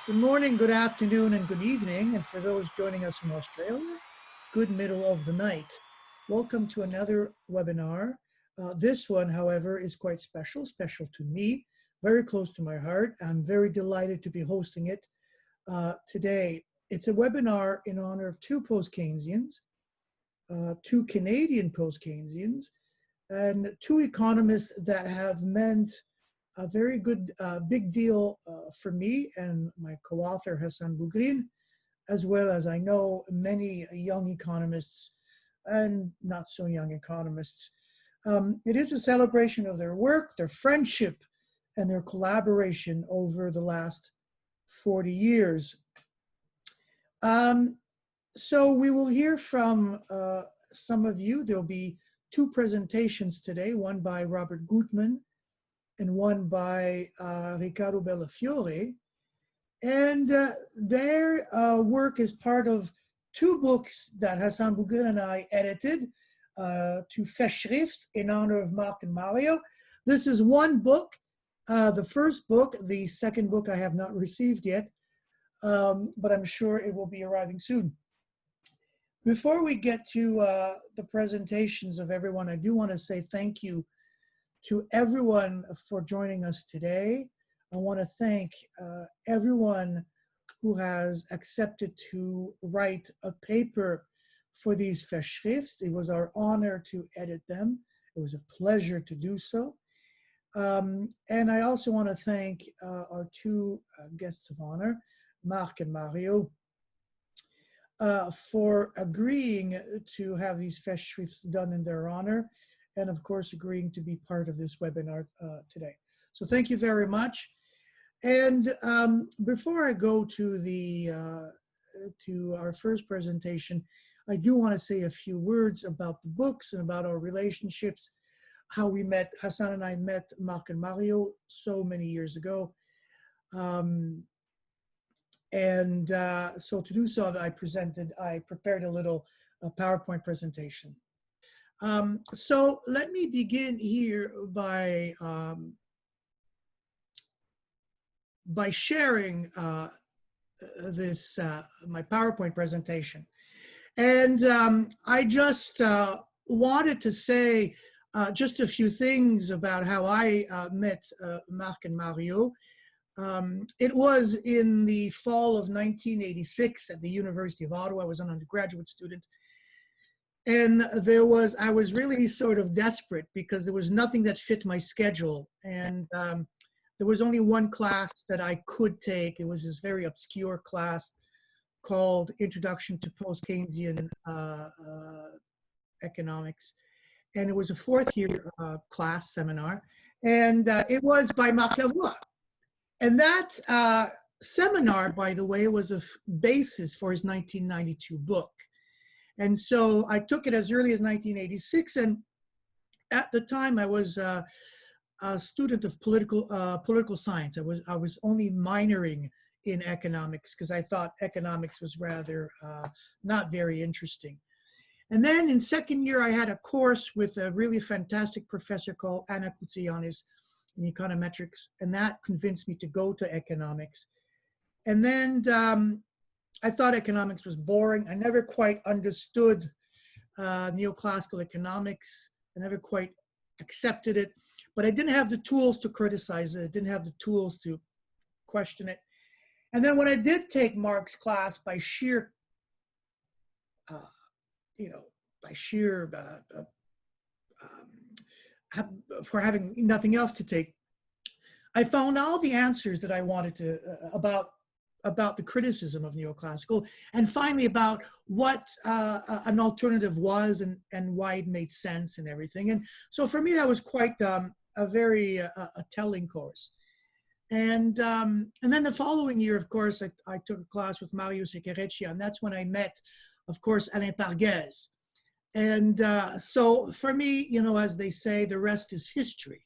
Good morning, good afternoon, and good evening. And for those joining us from Australia, good middle of the night. Welcome to another webinar. This one, however, is quite special to me, very close to my heart. I'm very delighted to be hosting it today. It's a webinar in honor of two post-Keynesians, two Canadian post-Keynesians, and two economists that have meant a very good big deal for me and my co-author Hassan Bougrin, as well as I know many young economists and not so young economists. It is a celebration of their work, their friendship, and their collaboration over the last 40 years. So we will hear from some of you. There'll be two presentations today, one by Robert Gutman and one by Ricardo Fiore. And their work is part of two books that Hassan Bougrin and I edited, two Festschriften in honor of Marc and Mario. This is one book, the first book. The second book I have not received yet, but I'm sure it will be arriving soon. Before we get to the presentations of everyone, I do want to say thank you to everyone for joining us today. I want to thank everyone who has accepted to write a paper for these Festschriften. It was our honor to edit them. It was a pleasure to do so. And I also want to thank our two guests of honor, Marc and Mario, for agreeing to have these Festschriften done in their honor, and of course agreeing to be part of this webinar today. So thank you very much. And before I go to our first presentation, I do want to say a few words about the books and about our relationships, how we met. Hassan and I met Marc and Mario so many years ago. So to do so, I prepared a little PowerPoint presentation. So let me begin here by sharing this my PowerPoint presentation, and I just wanted to say just a few things about how I met Marc and Mario. It was in the fall of 1986 at the University of Ottawa. I was an undergraduate student. And I was really sort of desperate because there was nothing that fit my schedule. And there was only one class that I could take. It was this very obscure class called Introduction to Post-Keynesian Economics. And it was a fourth year class seminar. And it was by Marc Lavoie. And that seminar, by the way, was a basis for his 1992 book. And so I took it as early as 1986, and at the time I was a student of political science. I was only minoring in economics because I thought economics was rather not very interesting. And then in second year I had a course with a really fantastic professor called Anna Koutzianis in econometrics, and that convinced me to go to economics. And then I thought economics was boring. I never quite understood neoclassical economics. I never quite accepted it, but I didn't have the tools to criticize it. I didn't have the tools to question it. And then when I did take Marc's class by sheer, for having nothing else to take, I found all the answers that I wanted to about the criticism of neoclassical, and finally about what an alternative was and why it made sense and everything. And so for me, that was quite a very telling course. And then the following year, of course, I took a class with Mario Seccareccia, and that's when I met, of course, Alain Parguez. And so for me, as they say, the rest is history.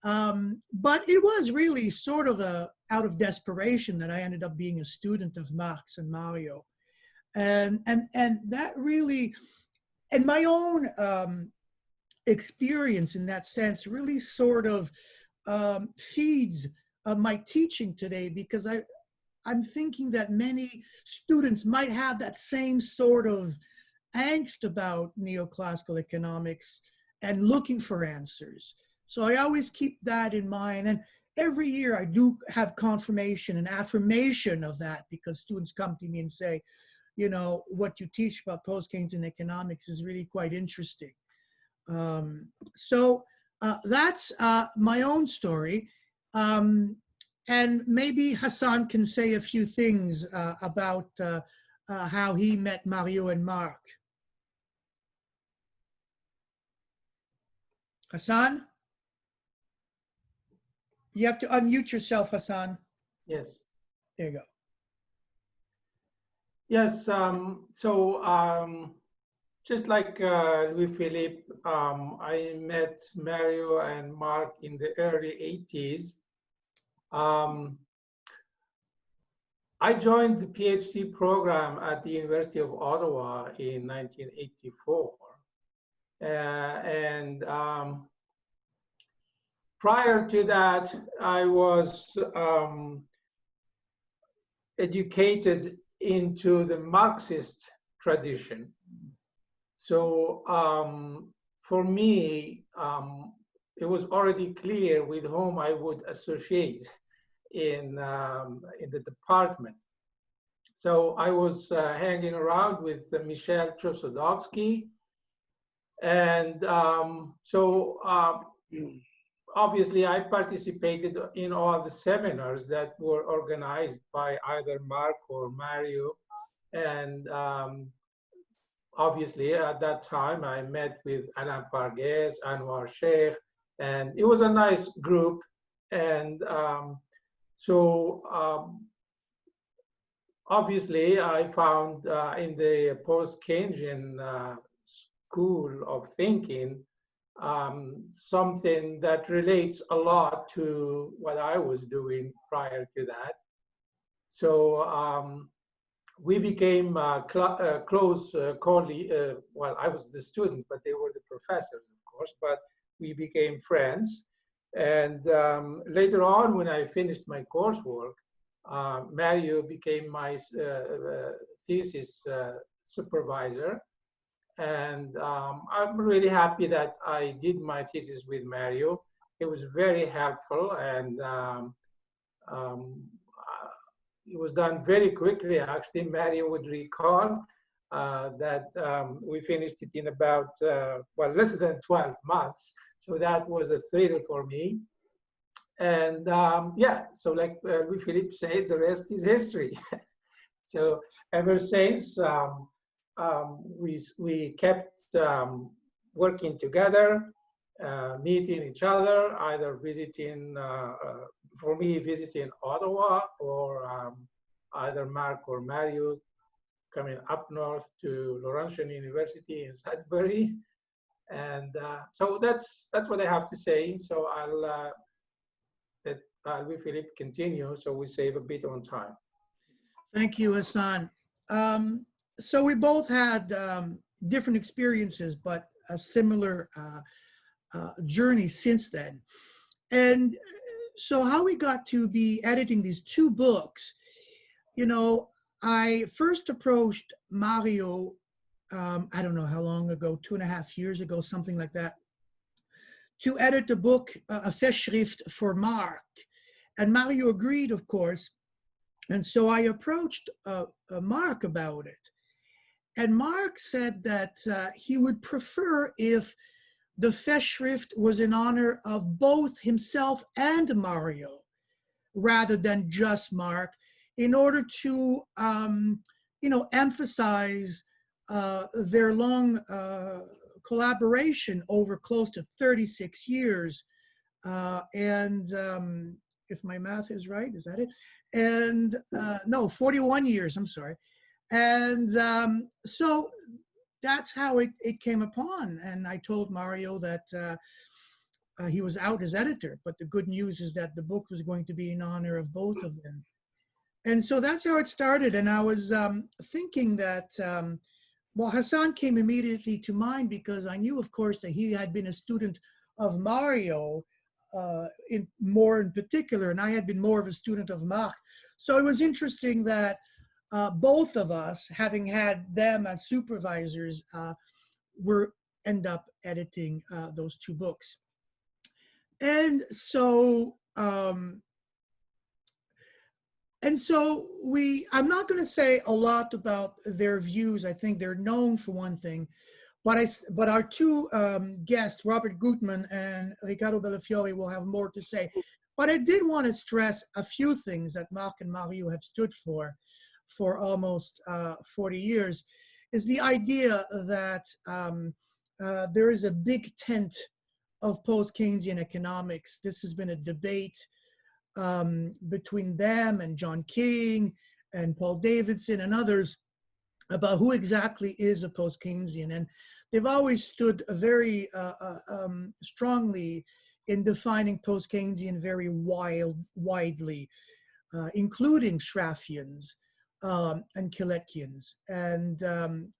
But it was really sort of out of desperation that I ended up being a student of Marx and Mario. And that really, and my own experience in that sense really sort of feeds my teaching today, because I'm thinking that many students might have that same sort of angst about neoclassical economics and looking for answers. So I always keep that in mind. And every year I do have confirmation and affirmation of that, because students come to me and say, you know, what you teach about post-Keynesian economics is really quite interesting. So that's my own story. And maybe Hassan can say a few things about how he met Mario and Marc. Hassan? You have to unmute yourself, Hassan. Yes. There you go. Yes. Just like Louis-Philippe, I met Mario and Marc in the early 80s. I joined the PhD program at the University of Ottawa in 1984. Prior to that, I was educated into the Marxist tradition. So for me, it was already clear with whom I would associate in the department. So I was hanging around with Michel Chossudovsky, and obviously I participated in all the seminars that were organized by either Marc or Mario, and obviously at that time I met with Alain Pargues, Anwar Sheikh, and it was a nice group. And obviously I found in the post-Keynesian school of thinking something that relates a lot to what I was doing prior to that. So we became close colleagues. Well, I was the student, but they were the professors, of course, but we became friends. And later on, when I finished my coursework, Mario became my thesis supervisor. And I'm really happy that I did my thesis with Mario. It was very helpful, and it was done very quickly. Actually, Mario would recall that we finished it in about, well, less than 12 months. So that was a thrill for me. And yeah, so like Louis-Philippe said, the rest is history. So ever since, we kept working together, meeting each other, either visiting, for me, visiting Ottawa, or either Marc or Mario coming up north to Laurentian University in Sudbury. And so that's what I have to say. So I'll let Louis-Philippe continue, so we save a bit on time. Thank you, Hassan. So we both had different experiences, but a similar journey since then. And so how we got to be editing these two books, you know, I first approached Mario, I don't know how long ago, 2.5 years ago, something like that, to edit the book, a Festschrift for Marc. And Mario agreed, of course. And so I approached Marc about it. And Marc said that he would prefer if the Festschrift was in honor of both himself and Mario, rather than just Marc, in order to, you know, emphasize their long collaboration over close to 36 years. If my math is right, is that it? And no, 41 years, I'm sorry. And so that's how it came upon. And I told Mario that he was out as editor, but the good news is that the book was going to be in honor of both of them. And so that's how it started. And I was thinking that, well, Hassan came immediately to mind because I knew, of course, that he had been a student of Mario more in particular, and I had been more of a student of Marc. So it was interesting that both of us, having had them as supervisors, were end up editing those two books. And so I'm not going to say a lot about their views. I think they're known for one thing, but our two guests, Robert Gutman and Ricardo Bellafiore, will have more to say. But I did want to stress a few things that Marc and Mario have stood for almost 40 years, is the idea that there is a big tent of post-Keynesian economics. This has been a debate between them and John King and Paul Davidson and others about who exactly is a post-Keynesian. And they've always stood very strongly in defining post-Keynesian very widely, including Schraffians and Kiletkians. And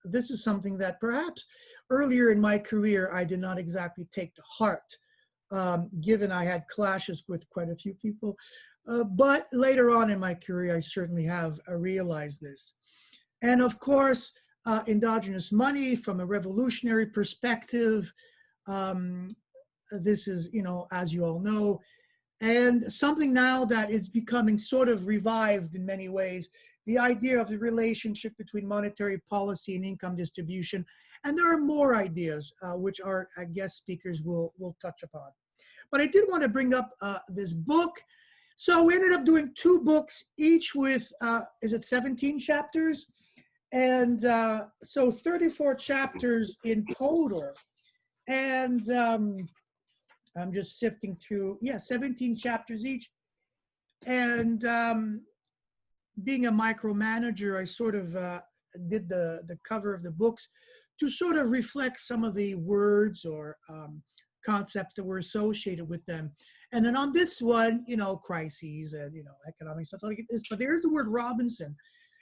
this is something that perhaps earlier in my career, I did not exactly take to heart, given I had clashes with quite a few people. But later on in my career, I certainly have realized this. And of course, endogenous money from a revolutionary perspective. This is, as you all know, and something now that is becoming sort of revived in many ways, the idea of the relationship between monetary policy and income distribution. And there are more ideas, which our guest speakers will touch upon. But I did want to bring up this book. So we ended up doing two books, each with, is it 17 chapters? And so 34 chapters in total. And I'm just sifting through, 17 chapters each. And being a micromanager, I sort of did the cover of the books to sort of reflect some of the words or concepts that were associated with them. And then on this one, crises and, economic stuff like this, but there's the word Robinson.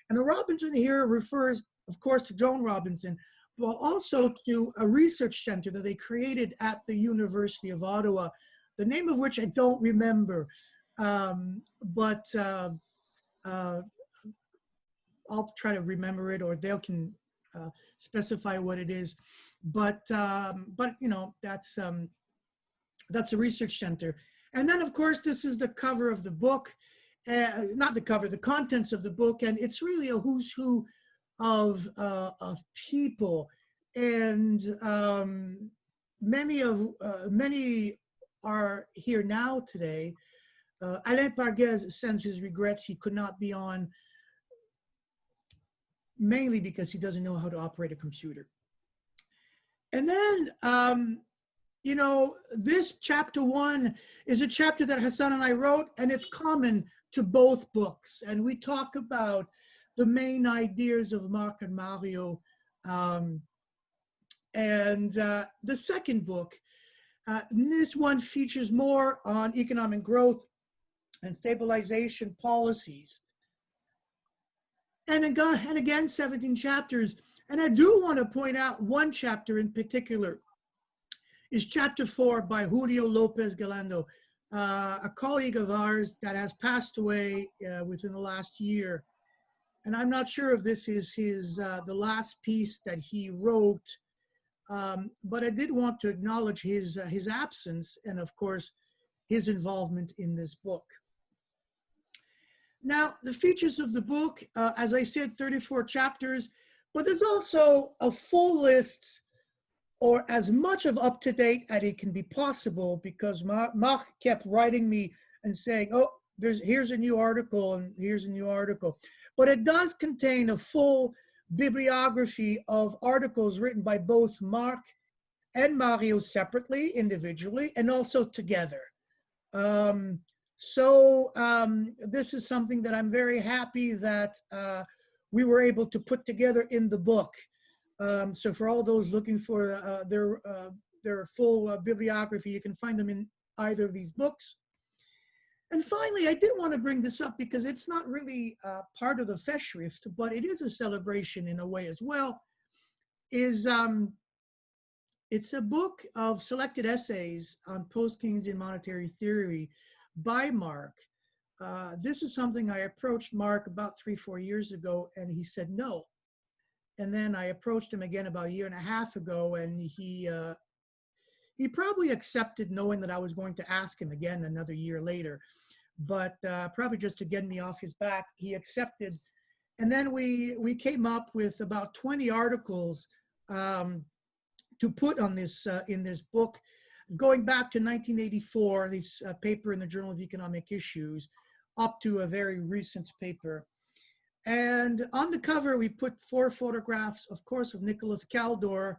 And the Robinson here refers, of course, to Joan Robinson, but also to a research center that they created at the University of Ottawa, the name of which I don't remember, but I'll try to remember it, or they can specify what it is. But that's a research center. And then, of course, this is the cover of the book, not the cover, the contents of the book, and it's really a who's who of people, and many are here now today. Alain Parguez sends his regrets. He could not be on, mainly because he doesn't know how to operate a computer. And then, this chapter 1 is a chapter that Hassan and I wrote, and it's common to both books. And we talk about the main ideas of Marc and Mario. And the second book, this one features more on economic growth and stabilization policies. And again, 17 chapters. And I do want to point out one chapter in particular is chapter 4 by Julio Lopez Galendo, a colleague of ours that has passed away within the last year. And I'm not sure if this is the last piece that he wrote, but I did want to acknowledge his absence and, of course, his involvement in this book. Now, the features of the book, as I said, 34 chapters, but there's also a full list, or as much of up-to-date as it can be possible, because Marc kept writing me and saying, oh, here's a new article and here's a new article. But it does contain a full bibliography of articles written by both Marc and Mario separately, individually, and also together. This is something that I'm very happy that we were able to put together in the book. So for all those looking for their full bibliography, you can find them in either of these books. And finally, I did want to bring this up because it's not really part of the Festschrift, but it is a celebration in a way as well. It's a book of selected essays on post-Keynesian monetary theory by Marc, This is something I approached Marc about 3-4 years ago, and he said no. And then I approached him again about a year and a half ago, and he probably accepted, knowing that I was going to ask him again another year later. But probably just to get me off his back, he accepted. And then we came up with about 20 articles to put on this in this book, going back to 1984, this paper in the Journal of Economic Issues, up to a very recent paper. And on the cover, we put 4 photographs, of course, of Nicholas Kaldor,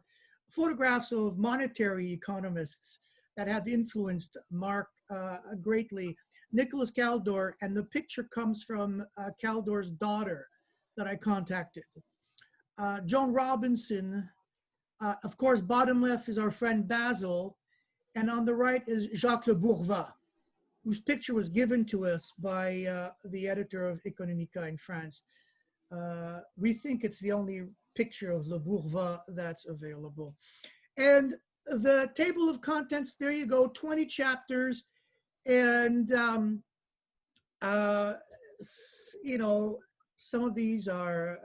photographs of monetary economists that have influenced Marc greatly. Nicholas Kaldor, and the picture comes from Kaldor's daughter that I contacted. Joan Robinson, of course, bottom left is our friend Basil, and on the right is Jacques Le Bourgeois, whose picture was given to us by the editor of Economica in France. We think it's the only picture of Le Bourgeois that's available. And the table of contents, there you go, 20 chapters. And, you know, some of these are,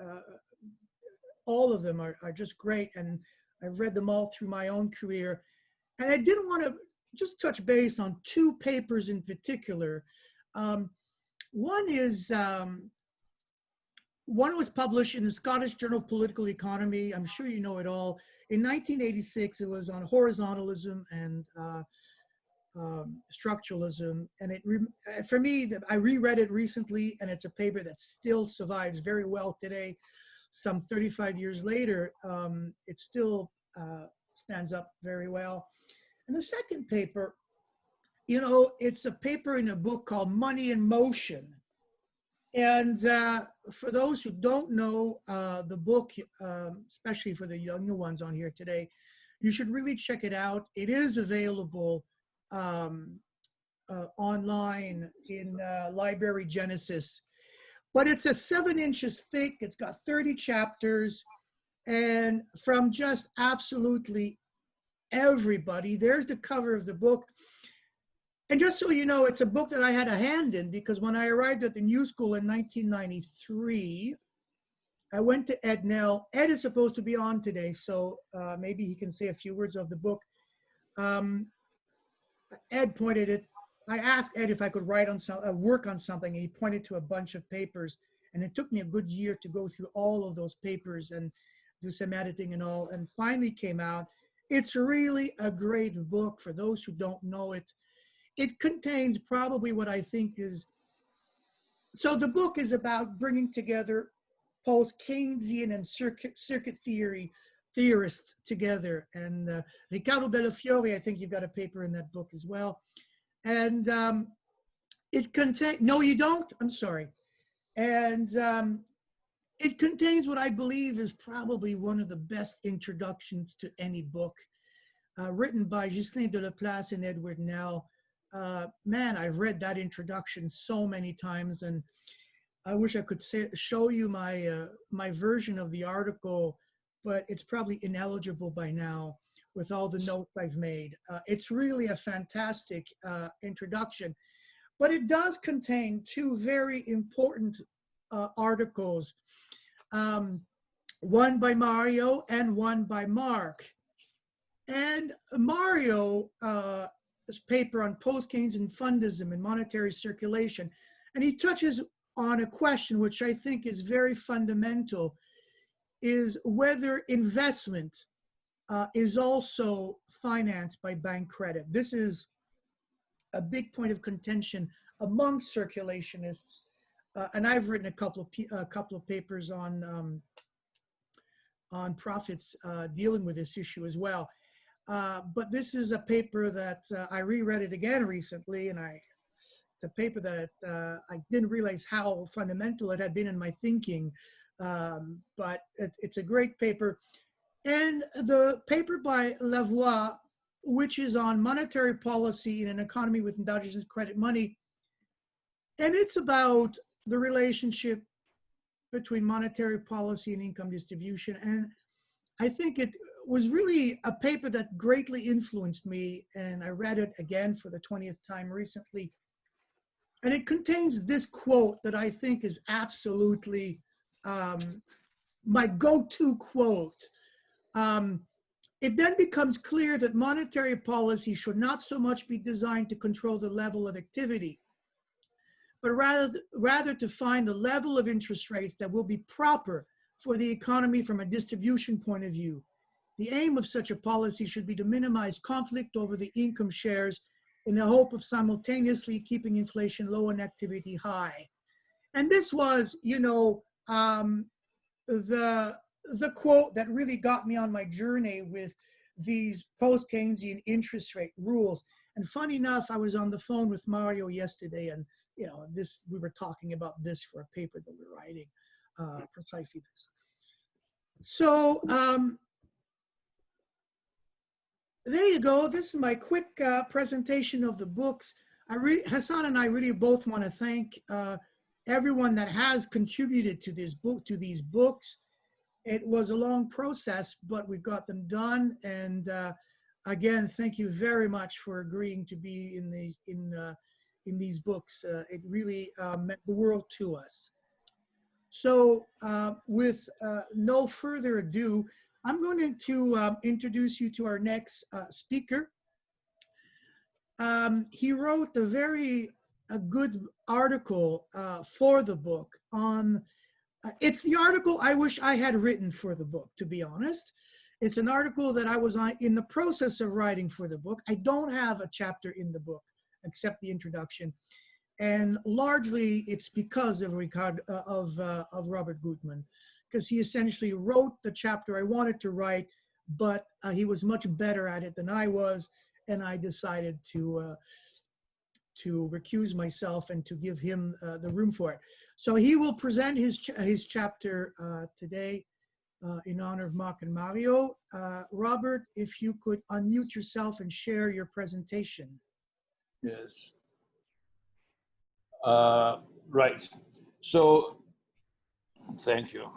all of them are just great. And I've read them all through my own career. And I didn't want to just touch base on 2 papers in particular. One was published in the Scottish Journal of Political Economy. I'm sure you know it all. In 1986, it was on horizontalism and structuralism. And for me, I reread it recently, and it's a paper that still survives very well today. Some 35 years later, it still stands up very well. And the second paper, you know, it's a paper in a book called Money in Motion. And for those who don't know the book, especially for the younger ones on here today, you should really check it out. It is available online in Library Genesis. But it's a 7 inches thick. It's got 30 chapters. And from just absolutely everybody, there's the cover of the book. And just so you know, it's a book that I had a hand in, because when I arrived at the New School in 1993, I went to Ed Nell. Ed is supposed to be on today, so maybe he can say a few words of the book. Ed pointed it. I asked Ed if I could write on work on something, and he pointed to a bunch of papers. And it took me a good year to go through all of those papers and do some editing and all, and finally came out. It's really a great book for those who don't know it. It contains probably what I think is, so the book is about bringing together post-Keynesian and circuit theorists together. And Ricardo Fiore, I think you've got a paper in that book as well. And it contains, no, you don't, I'm sorry. And it contains what I believe is probably one of the best introductions to any book, written by Ghislain de Laplace and Edward Nell. Man, I've read that introduction so many times, and I wish I could show you my version of the article, but it's probably ineligible by now with all the notes I've made. It's really a fantastic introduction, but it does contain 2 very important articles, one by Mario and one by Marc. And Mario, this paper on post-Keynesian fundism and monetary circulation, and he touches on a question which I think is very fundamental, is whether investment is also financed by bank credit. This is a big point of contention among circulationists, and I've written a couple of papers on profits dealing with this issue as well. But this is a paper that I reread it again recently, and it's a paper that I didn't realize how fundamental it had been in my thinking, but it's a great paper. And the paper by Lavoie, which is on monetary policy in an economy with endogenous credit money, and it's about the relationship between monetary policy and income distribution. And I think it was really a paper that greatly influenced me, and I read it again for the 20th time recently. And it contains this quote that I think is absolutely my go-to quote. It then becomes clear that monetary policy should not so much be designed to control the level of activity, but rather to find the level of interest rates that will be proper for the economy from a distribution point of view. The aim of such a policy should be to minimize conflict over the income shares in the hope of simultaneously keeping inflation low and activity high. And this was, you know, the quote that really got me on my journey with these post-Keynesian interest rate rules. And funny enough, I was on the phone with Mario yesterday, and you know, we were talking about this for a paper that we're writing, precisely this. So there you go. This is my quick presentation of the books. Hassan and I really both want to thank everyone that has contributed to this book, to these books. It was a long process, but we got them done. And again, thank you very much for agreeing to be in these books. It really meant the world to us. So with no further ado, I'm going to introduce you to our next speaker. He wrote a good article for the book on, it's the article I wish I had written for the book, to be honest. It's an article that I was in the process of writing for the book. I don't have a chapter in the book, except the introduction. And largely it's because of Robert Gutmann, because he essentially wrote the chapter I wanted to write, but he was much better at it than I was, and I decided to recuse myself and to give him the room for it. So he will present his chapter today in honor of Marc and Mario. Robert, if you could unmute yourself and share your presentation. Yes. Right. So, thank you.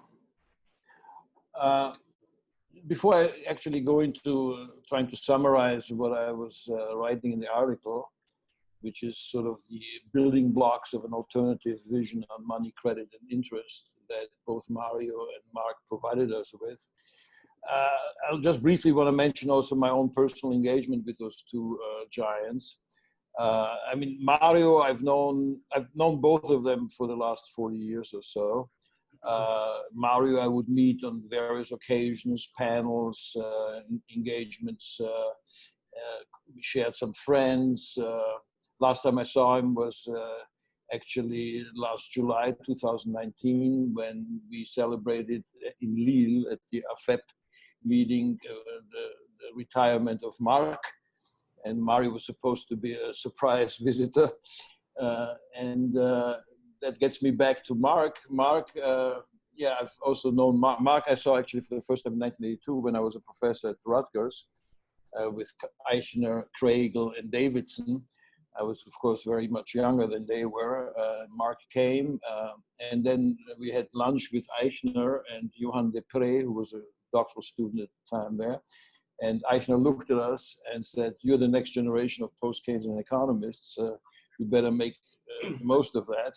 Before I actually go into trying to summarize what I was writing in the article, which is sort of the building blocks of an alternative vision on money, credit, and interest that both Mario and Marc provided us with, I'll just briefly want to mention also my own personal engagement with those two giants. I mean, Mario, I've known both of them for the last 40 years or so. Mario, I would meet on various occasions, panels, engagements. We shared some friends. Last time I saw him was actually last July 2019, when we celebrated in Lille at the AFEP meeting the retirement of Marc. And Mario was supposed to be a surprise visitor. That gets me back to Marc. Marc, yeah, I've also known Marc. Marc I saw actually for the first time in 1982 when I was a professor at Rutgers with Eichner, Kregel, and Davidson. I was, of course, very much younger than they were. Marc came, and then we had lunch with Eichner and Johann Depré, who was a doctoral student at the time there. And Eichner looked at us and said, "You're the next generation of post-Keynesian economists. You better make the most of that."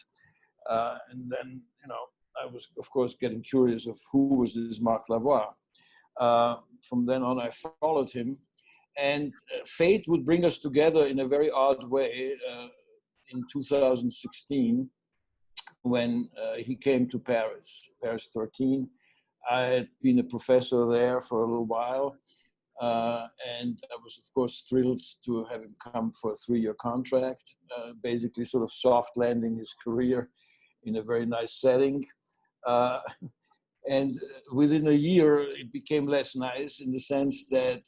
And then, you know, I was, of course, getting curious of who was this Marc Lavoie. From then on, I followed him. And fate would bring us together in a very odd way in 2016 when he came to Paris 13. I had been a professor there for a little while. And I was, of course, thrilled to have him come for a 3-year contract, basically sort of soft landing his career in a very nice setting. And within a year, it became less nice in the sense that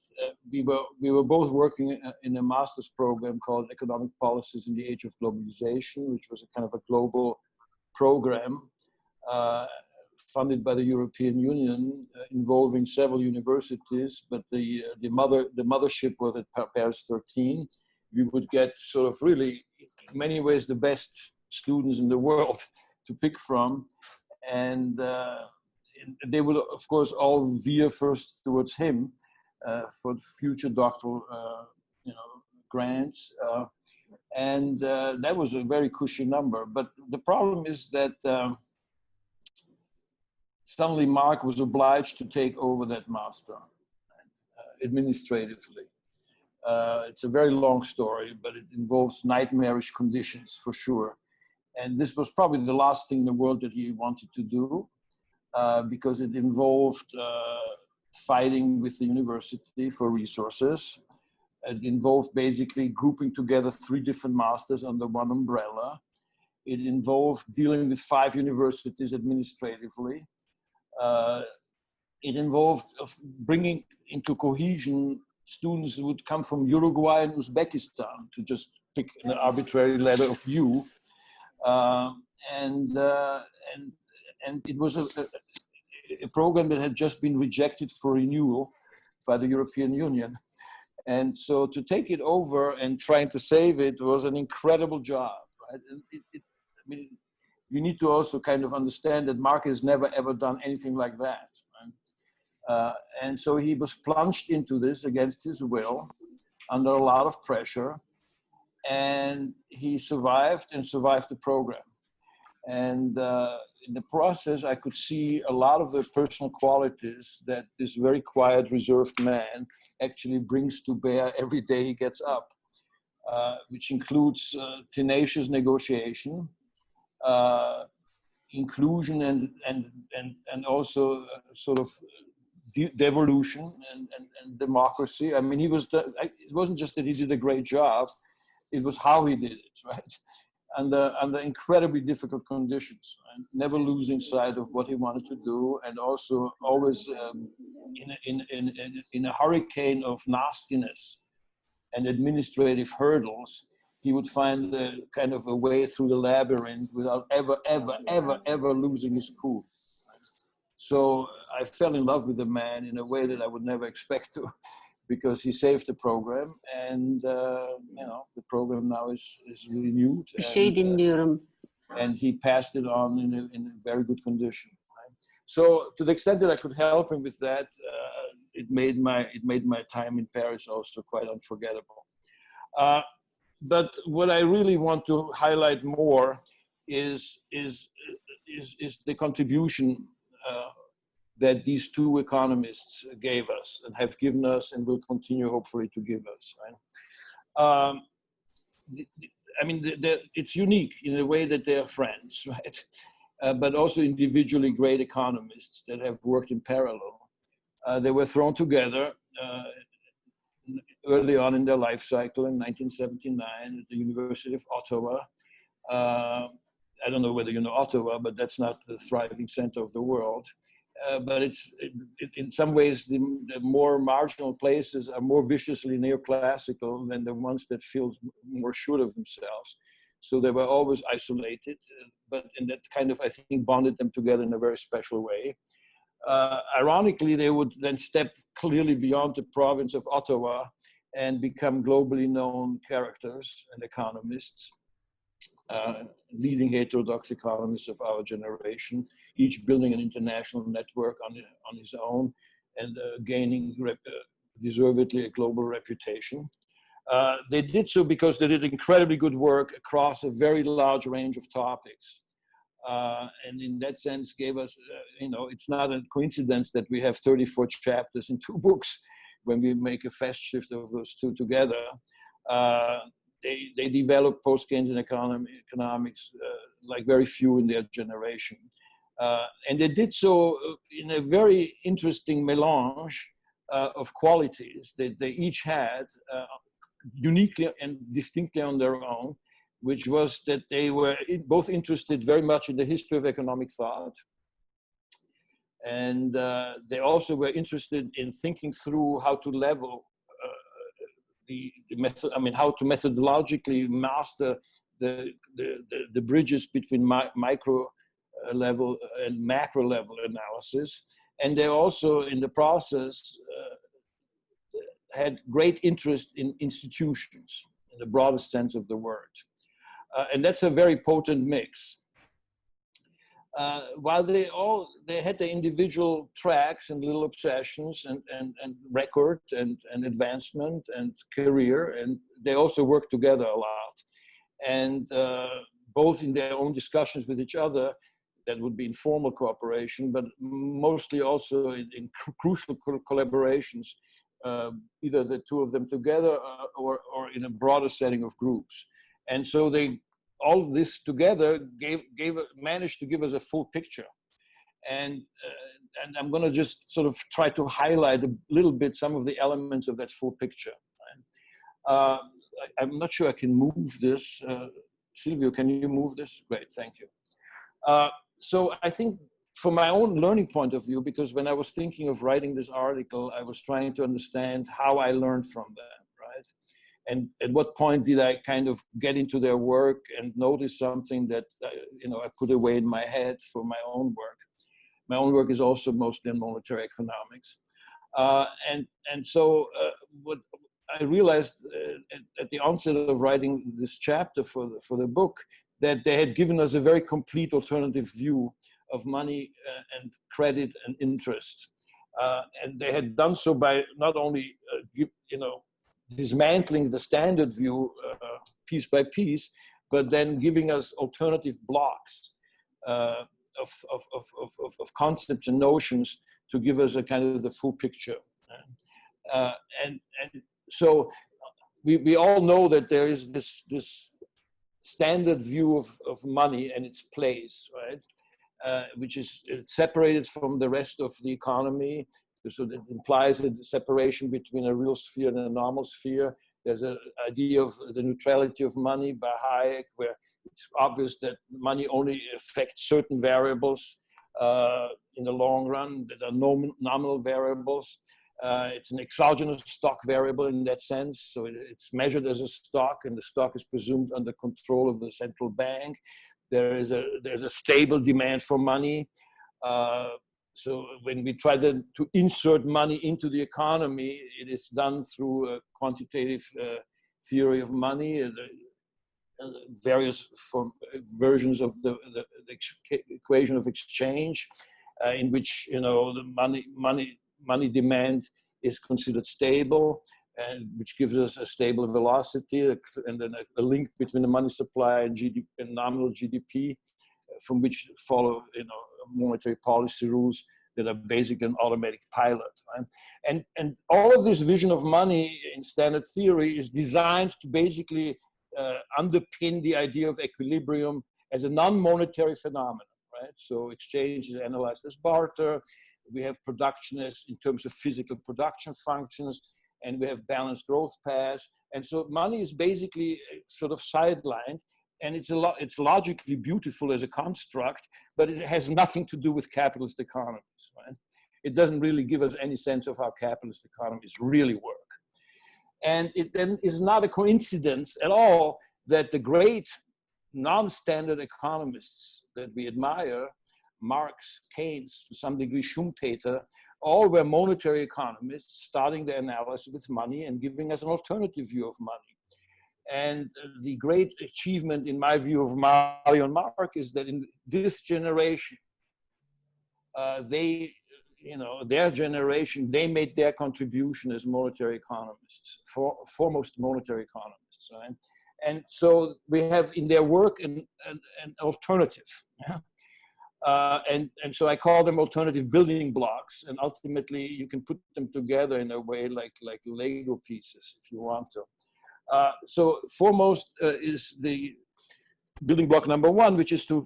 we were both working in a master's program called Economic Policies in the Age of Globalization, which was a kind of a global program funded by the European Union, involving several universities, but the mothership was at Paris 13. We would get sort of really, in many ways, the best students in the world to pick from, and they would, of course, all veer first towards him for future doctoral, grants. And that was a very cushy number. But the problem is that suddenly Marc was obliged to take over that master administratively. It's a very long story, but it involves nightmarish conditions for sure. And this was probably the last thing in the world that he wanted to do, because it involved fighting with the university for resources. It involved basically grouping together 3 different masters under one umbrella. It involved dealing with 5 universities administratively. It involved bringing into cohesion students who would come from Uruguay and Uzbekistan, to just pick an arbitrary letter of U. And it was a program that had just been rejected for renewal by the European Union. And so to take it over and trying to save it was an incredible job, right? And I mean, you need to also kind of understand that Marc has never ever done anything like that. Right? And so he was plunged into this against his will, under a lot of pressure, and he survived the program. And in the process, I could see a lot of the personal qualities that this very quiet, reserved man actually brings to bear every day he gets up, which includes tenacious negotiation, inclusion, and also sort of devolution and democracy. I mean, it wasn't just that he did a great job, it was how he did it, right? Under incredibly difficult conditions, and never losing sight of what he wanted to do, and also always in a hurricane of nastiness and administrative hurdles, he would find a kind of a way through the labyrinth without ever losing his cool. So I fell in love with the man in a way that I would never expect to, because he saved the program, and you know, the program now is renewed. And he passed it on in a very good condition. Right? So to the extent that I could help him with that, it made my time in Paris also quite unforgettable. But what I really want to highlight more is the contribution that these 2 economists gave us and have given us and will continue hopefully to give us. Right? I mean, it's unique in a way that they are friends, right? But also individually great economists that have worked in parallel. They were thrown together early on in their life cycle in 1979 at the University of Ottawa. I don't know whether you know Ottawa, but that's not the thriving center of the world. But in some ways, the more marginal places are more viciously neoclassical than the ones that feel more sure of themselves. So they were always isolated, and that kind of, I think, bonded them together in a very special way. Ironically, they would then step clearly beyond the province of Ottawa and become globally known characters and economists, leading heterodox economists of our generation, each building an international network on his own and gaining deservedly a global reputation. They did so because they did incredibly good work across a very large range of topics. And in that sense gave us, you know, it's not a coincidence that we have 34 chapters in 2 books when we make a fast shift of those 2 together. They developed post-Keynesian economics like very few in their generation. And they did so in a very interesting melange of qualities that they each had uniquely and distinctly on their own, which was that they were both interested very much in the history of economic thought. And they also were interested in thinking through how to level the method, I mean, how to methodologically master the bridges between micro level and macro level analysis. And they also, in the process, had great interest in institutions in the broadest sense of the word. And that's a very potent mix. while they had their individual tracks and little obsessions and record and advancement and career, and they also worked together a lot. And both in their own discussions with each other, that would be informal cooperation, but mostly also in crucial collaborations, either the two of them together or in a broader setting of groups. And so all this together managed to give us a full picture. And I'm going to just sort of try to highlight a little bit some of the elements of that full picture. I'm not sure I can move this. Silvio, can you move this? Great, thank you. So I think from my own learning point of view, because when I was thinking of writing this article, I was trying to understand how I learned from them, right? And at what point did I kind of get into their work and notice something that, I put away in my head for my own work. My own work is also mostly in monetary economics. And so what I realized at the onset of writing this chapter for the book, that they had given us a very complete alternative view of money and credit and interest. And they had done so by not only, dismantling the standard view piece by piece, but then giving us alternative blocks of concepts and notions to give us a kind of the full picture. And so we all know that there is this standard view of money and its place, right? Which is separated from the rest of the economy. So that implies a separation between a real sphere and a normal sphere. There's an idea of the neutrality of money by Hayek, where it's obvious that money only affects certain variables in the long run that are nominal variables. It's an exogenous stock variable in that sense. So it's measured as a stock, and the stock is presumed under control of the central bank. There's a stable demand for money. So when we try to insert money into the economy, it is done through a quantitative theory of money, various versions of the equation of exchange, in which the money demand is considered stable, and which gives us a stable velocity, and then a link between the money supply and GDP and nominal GDP, from which follow monetary policy rules that are basically an automatic pilot. Right? And all of this vision of money in standard theory is designed to basically underpin the idea of equilibrium as a non-monetary phenomenon. Right? So exchange is analyzed as barter. We have productionists in terms of physical production functions, and we have balanced growth paths. And so money is basically sort of sidelined, and it's logically beautiful as a construct, but it has nothing to do with capitalist economies. Right? It doesn't really give us any sense of how capitalist economies really work. And it then is not a coincidence at all that the great non-standard economists that we admire, Marx, Keynes, to some degree Schumpeter, all were monetary economists starting their analysis with money and giving us an alternative view of money. And the great achievement, in my view, of Mario and Marc is that in this generation, their generation, they made their contribution as monetary economists, foremost monetary economists. Right? And so we have in their work an alternative. And so I call them alternative building blocks, and ultimately you can put them together in a way like Lego pieces if you want to. So foremost is the building block number one, which is to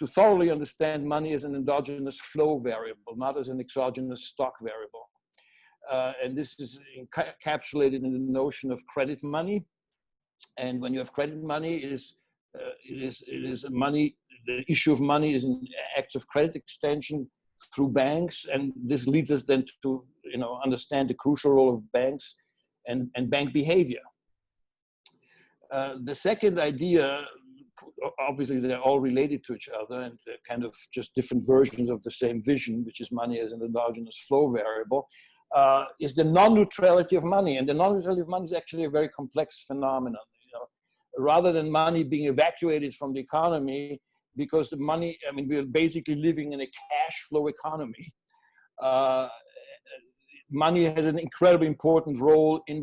thoroughly understand money as an endogenous flow variable, not as an exogenous stock variable. And this is encapsulated in the notion of credit money. And when you have credit money, it is money. The issue of money is an act of credit extension through banks, and this leads us then to understand the crucial role of banks and bank behavior. The second idea, obviously they're all related to each other, and they're kind of just different versions of the same vision, which is money as an endogenous flow variable, is the non-neutrality of money. And the non-neutrality of money is actually a very complex phenomenon. Rather than money being evacuated from the economy, because the money, I mean, we're basically living in a cash flow economy. Money has an incredibly important role in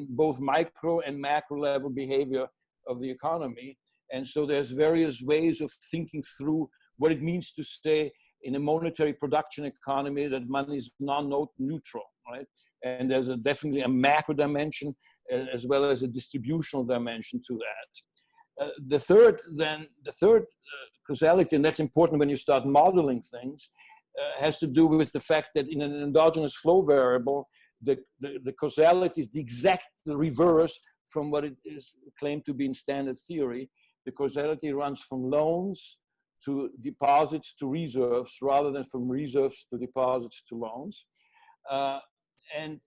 both micro and macro level behavior of the economy. And so there's various ways of thinking through what it means to say in a monetary production economy that money is non-neutral, right? And there's definitely a macro dimension as well as a distributional dimension to that. The third causality, and that's important when you start modeling things, has to do with the fact that in an endogenous flow variable, the causality is the exact reverse from what it is claimed to be in standard theory. The causality runs from loans to deposits to reserves rather than from reserves to deposits to loans. And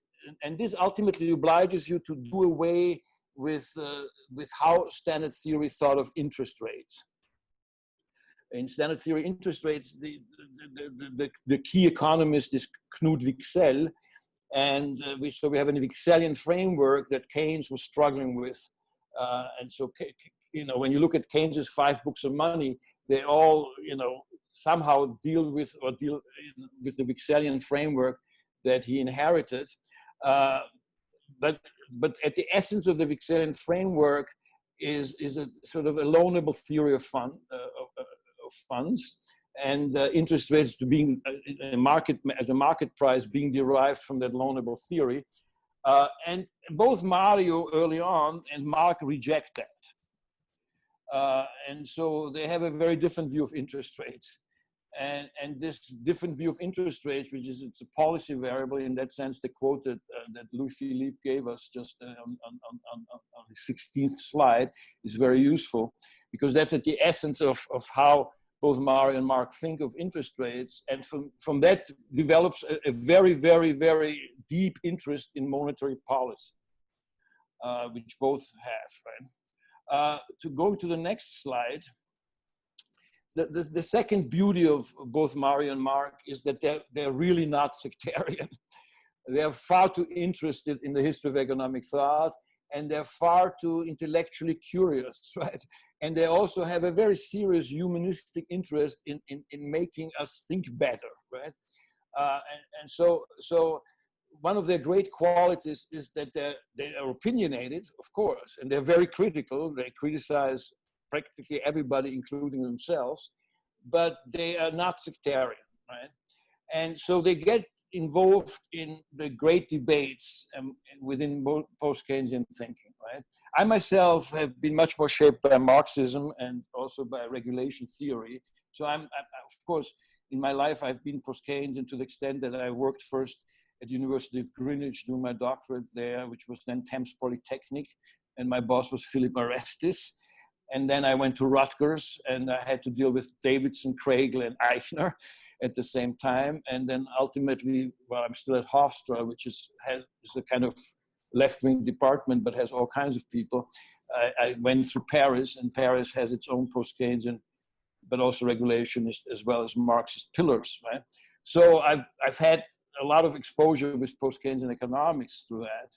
this ultimately obliges you to do away with how standard theory thought of interest rates. In standard theory interest rates, the key economist is Knut Wicksell, and so we have a Wicksellian framework that Keynes was struggling with. And so, you know, when you look at Keynes's 5 books of money, they all, you know, somehow deal with the Wickelsian framework that he inherited. But at the essence of the Wickelian framework is a sort of a loanable theory of funds, and interest rates to being a market as a market price being derived from that loanable theory. And both Mario early on and Marc reject that. And so they have a very different view of interest rates. And this different view of interest rates, which is it's a policy variable in that sense, the quote that Louis-Philippe gave us just on the 16th slide is very useful, because that's at the essence of how both Mario and Marc think of interest rates. And from that develops a very, very, very deep interest in monetary policy, which both have, right? To go to the next slide, the second beauty of both Mario and Marc is that they're really not sectarian. They're far too interested in the history of economic thought, and they're far too intellectually curious, right? And they also have a very serious humanistic interest in making us think better, right? And so one of their great qualities is that they are opinionated, of course, and they're very critical. They criticize practically everybody, including themselves, but they are not sectarian, right? And so they get involved in the great debates within post-Keynesian thinking, right? I myself have been much more shaped by Marxism and also by regulation theory. So I'm of course, in my life, I've been post-Keynesian to the extent that I worked first at the University of Greenwich doing my doctorate there, which was then Thames Polytechnic, and my boss was Philip Orestes. And then I went to Rutgers, and I had to deal with Davidson, Kriegel, and Eichner at the same time. And then ultimately, well, I'm still at Hofstra, which is a kind of left-wing department, but has all kinds of people. I went through Paris, and Paris has its own post-Keynesian, but also regulationist as well as Marxist pillars, right? So I've had a lot of exposure with post-Keynesian economics through that.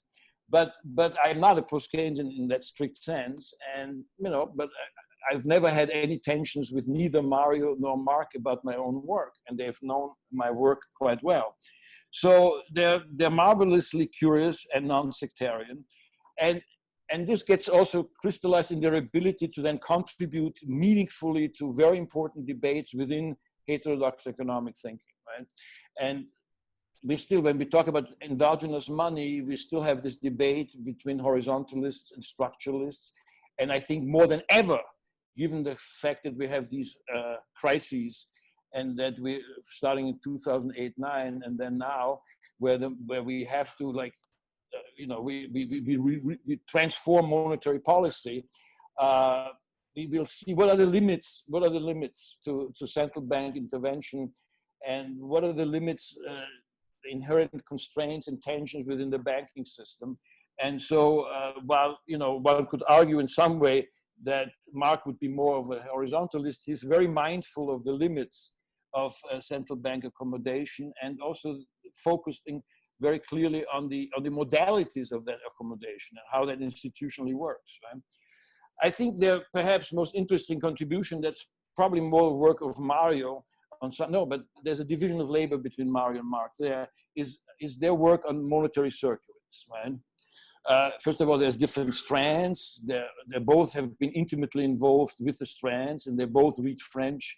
But I'm not a post-Keynesian in that strict sense, and but I've never had any tensions with neither Mario nor Marc about my own work, and they've known my work quite well. So they're marvelously curious and non-sectarian, and this gets also crystallized in their ability to then contribute meaningfully to very important debates within heterodox economic thinking, right? And we still, when we talk about endogenous money, we still have this debate between horizontalists and structuralists. And I think more than ever, given the fact that we have these crises, and that we, starting in 2008-9, and then now, where we have to we transform monetary policy, we will see what are the limits to central bank intervention, and what are the limits, inherent constraints and tensions within the banking system. And so while one could argue in some way that Marc would be more of a horizontalist, he's very mindful of the limits of central bank accommodation, and also focusing very clearly on the modalities of that accommodation and how that institutionally works, right? I think their perhaps most interesting contribution that's probably more work of Mario on some, no, but there's a division of labor between Mario and Marc. There is their work on monetary circuits, right? First of all, there's different strands. They both have been intimately involved with the strands, and they both read French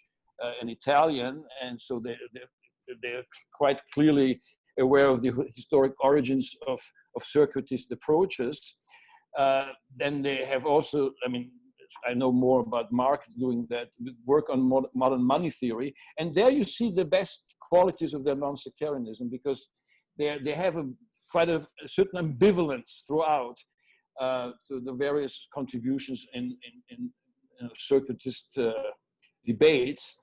and Italian, and so they're quite clearly aware of the historic origins of circuitist approaches. Then they have also, I mean, I know more about Marc doing that work on modern money theory, and there you see the best qualities of their non-sectarianism, because they have quite a certain ambivalence throughout to the various contributions in circuitist debates.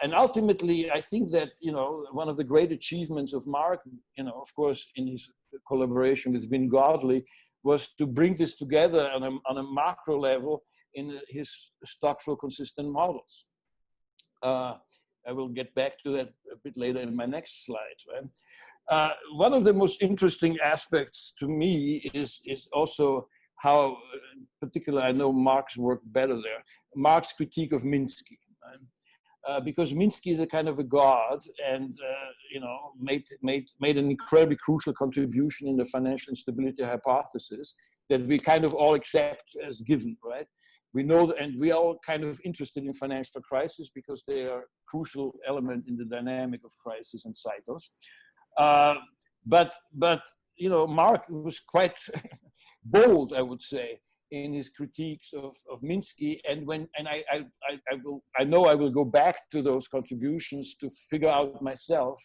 And ultimately, I think that, you know, one of the great achievements of Marc, you know, of course, in his collaboration with Win Godley, was to bring this together on a macro level in his stock flow consistent models. I will get back to that a bit later in my next slide. Right? One of the most interesting aspects to me is also how, particularly I know Marc's work better there, Marc's critique of Minsky. Right? Because Minsky is a kind of a god, and you know, made an incredibly crucial contribution in the financial instability hypothesis that we kind of all accept as given, right? We know, and we are all kind of interested in financial crises because they are a crucial element in the dynamic of crisis and cycles. But you know, Marc was quite bold, I would say, in his critiques of Minsky, and I know I will go back to those contributions to figure out myself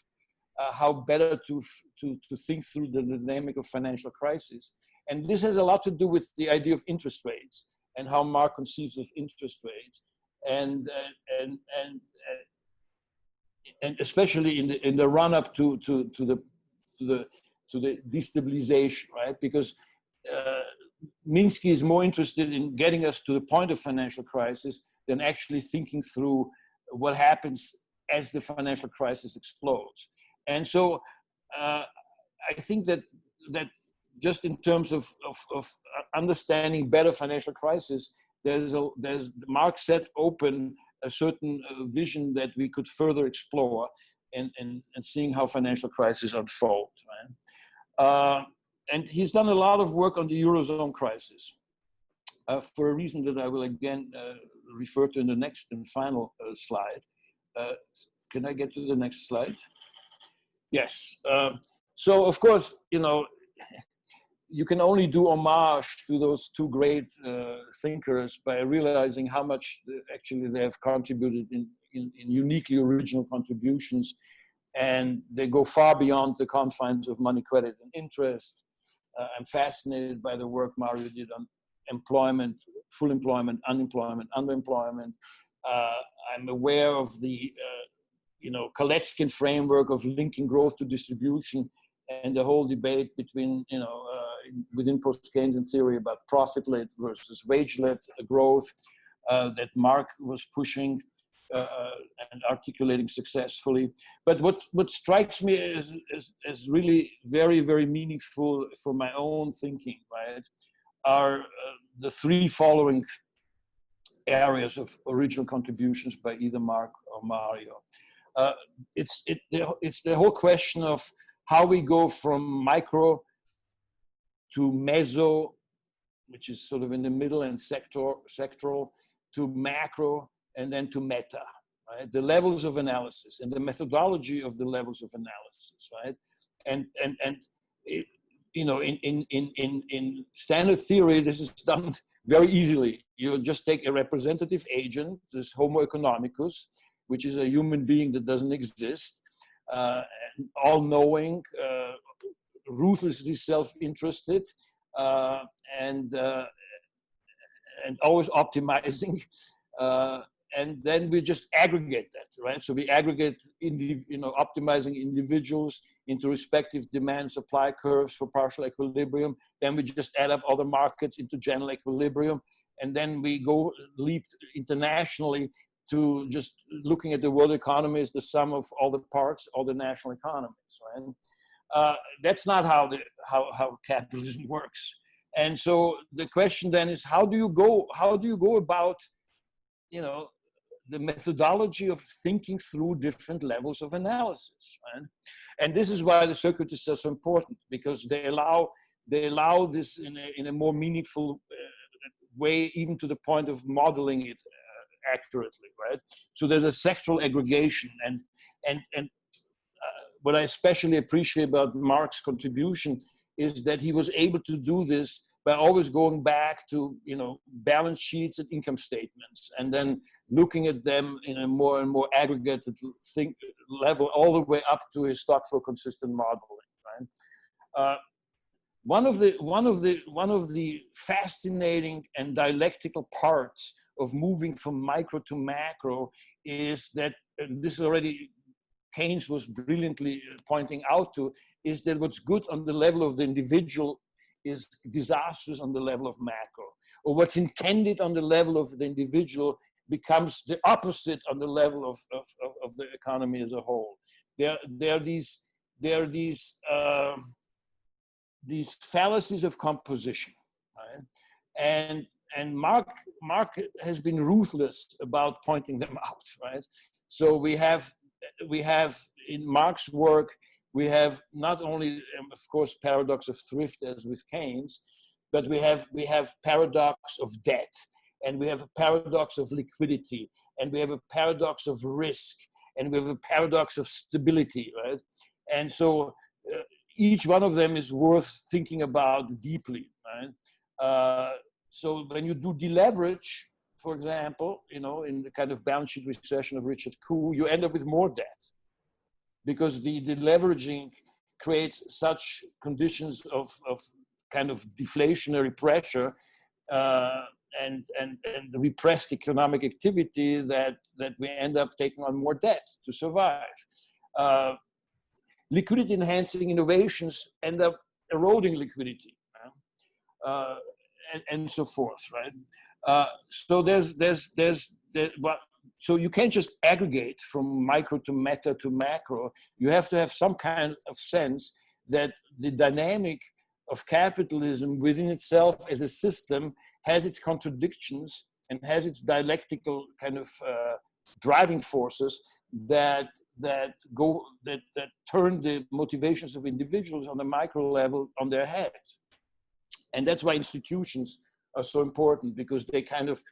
how better to think through the dynamic of financial crisis. And this has a lot to do with the idea of interest rates and how Marc conceives of interest rates, and especially in the run up to the destabilization, right? Because Minsky is more interested in getting us to the point of financial crisis than actually thinking through what happens as the financial crisis explodes. And so I think that just in terms of understanding better financial crisis, there's Marc set open a certain vision that we could further explore and seeing how financial crises unfold. Right? And he's done a lot of work on the Eurozone crisis for a reason that I will again refer to in the next and final slide. Can I get to the next slide? Yes. So of course, you know, you can only do homage to those two great thinkers by realizing how much actually they have contributed in uniquely original contributions, and they go far beyond the confines of money, credit, and interest. I'm fascinated by the work Mario did on employment, full employment, unemployment, underemployment. I'm aware of the you know, Kaleckin framework of linking growth to distribution, and the whole debate between, you know, within post-Keynesian theory about profit-led versus wage-led growth that Marc was pushing and articulating successfully. But what strikes me as really very, very meaningful for my own thinking, right, are the three following areas of original contributions by either Marc or Mario. It's the whole question of how we go from micro to meso, which is sort of in the middle, and sectoral, to macro, and then to meta, right? The levels of analysis and the methodology of the levels of analysis, right? And it, you know, in standard theory, this is done very easily. You just take a representative agent, this Homo economicus, which is a human being that doesn't exist, all-knowing, ruthlessly self-interested, and always optimizing, and then we just aggregate that, right? So we aggregate, optimizing individuals into respective demand-supply curves for partial equilibrium. Then we just add up other markets into general equilibrium, and then we go leap internationally to just looking at the world economy as the sum of all the parts, all the national economies, right? That's not how capitalism works. And so the question then is, how do you go about, the methodology of thinking through different levels of analysis. Right? And this is why the circuitists are so important, because they allow this in a more meaningful way, even to the point of modeling it accurately, right? So there's a sectoral aggregation, and what I especially appreciate about Marc's contribution is that he was able to do this by always going back to, you know, balance sheets and income statements, and then looking at them in a more and more aggregated level, all the way up to his stock flow consistent modeling. Right? One of the fascinating and dialectical parts of moving from micro to macro is that, and this already Keynes was brilliantly pointing out to, is that what's good on the level of the individual is disastrous on the level of macro, or what's intended on the level of the individual becomes the opposite on the level of the economy as a whole. There are these fallacies of composition, right? And Marc has been ruthless about pointing them out, right? So we have in Marc's work, we have not only, of course, paradox of thrift as with Keynes, but we have paradox of debt, and we have a paradox of liquidity, and we have a paradox of risk, and we have a paradox of stability, right? And so each one of them is worth thinking about deeply, right? So when you do deleverage, for example, you know, in the kind of balance sheet recession of Richard Koo, you end up with more debt, because the leveraging creates such conditions of kind of deflationary pressure and the repressed economic activity that we end up taking on more debt to survive. Liquidity enhancing innovations end up eroding liquidity, and so forth, right? So you can't just aggregate from micro to meta to macro. You have to have some kind of sense that the dynamic of capitalism within itself as a system has its contradictions and has its dialectical kind of driving forces that turn the motivations of individuals on the micro level on their heads. And that's why institutions are so important, because they kind of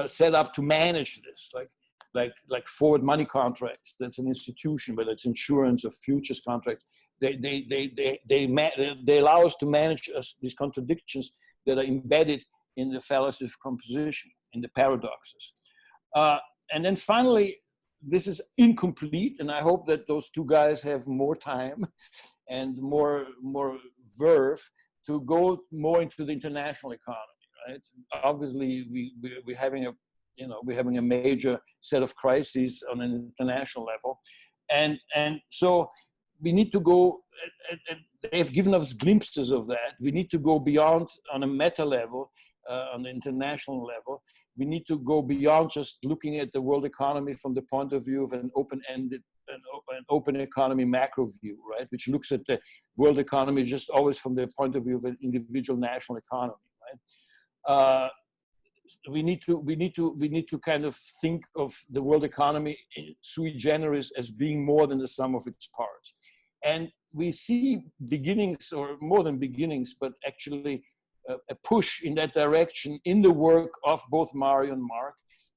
set up to manage this, like forward money contracts. That's an institution, whether it's insurance or futures contracts. They allow us to manage these contradictions that are embedded in the fallacy of composition, in the paradoxes. And then finally, this is incomplete, and I hope that those two guys have more time and more verve to go more into the international economy, right? Obviously, we're having a major set of crises on an international level, and so we need to go. And they've given us glimpses of that. We need to go beyond on a meta level, on the international level. We need to go beyond just looking at the world economy from the point of view of an open-ended, an open economy macro view, right? Which looks at the world economy just always from the point of view of an individual national economy, right? We need to kind of think of the world economy sui generis as being more than the sum of its parts. And we see beginnings, or more than beginnings, but actually a push in that direction in the work of both Mario and Marc.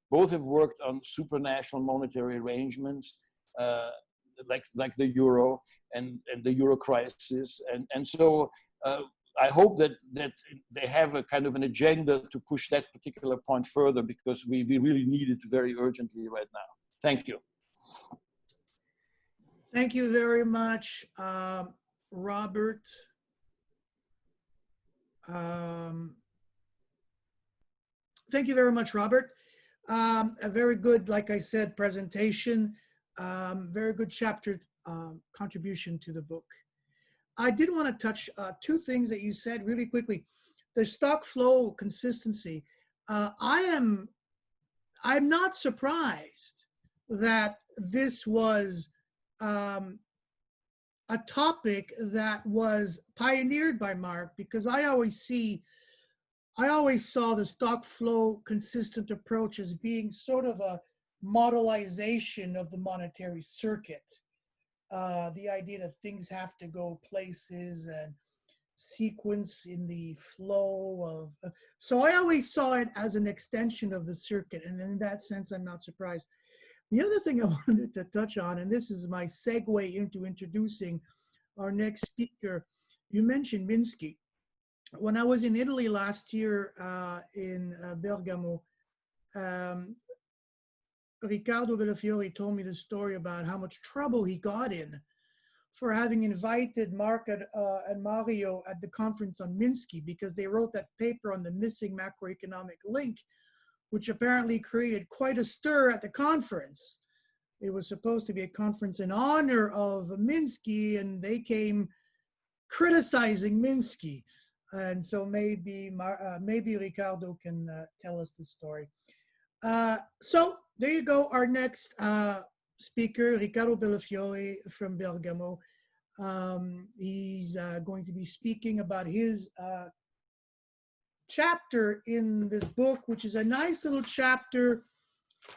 Both have worked on supranational monetary arrangements, like the euro and the euro crisis. And so I hope that they have a kind of an agenda to push that particular point further, because we really need it very urgently right now. Thank you. Thank you very much, Robert. Thank you very much, Robert. A very good, like I said, presentation. Very good chapter contribution to the book. I did want to touch two things that you said really quickly. The stock flow consistency. I'm not surprised that this was a topic that was pioneered by Marc, because I always saw the stock flow consistent approach as being sort of modelization of the monetary circuit. The idea that things have to go places and sequence in the flow of, so I always saw it as an extension of the circuit, and in that sense, I'm not surprised. The other thing I wanted to touch on, and this is my segue into introducing our next speaker, you mentioned Minsky. When I was in Italy last year in Bergamo, Ricardo Fiore told me the story about how much trouble he got in for having invited Marc and Mario at the conference on Minsky, because they wrote that paper on the missing macroeconomic link, which apparently created quite a stir at the conference. It was supposed to be a conference in honor of Minsky, and they came criticizing Minsky. And so maybe Ricardo can tell us the story. So there you go, our next speaker, Ricardo Fiore from Bergamo. He's going to be speaking about his chapter in this book, which is a nice little chapter,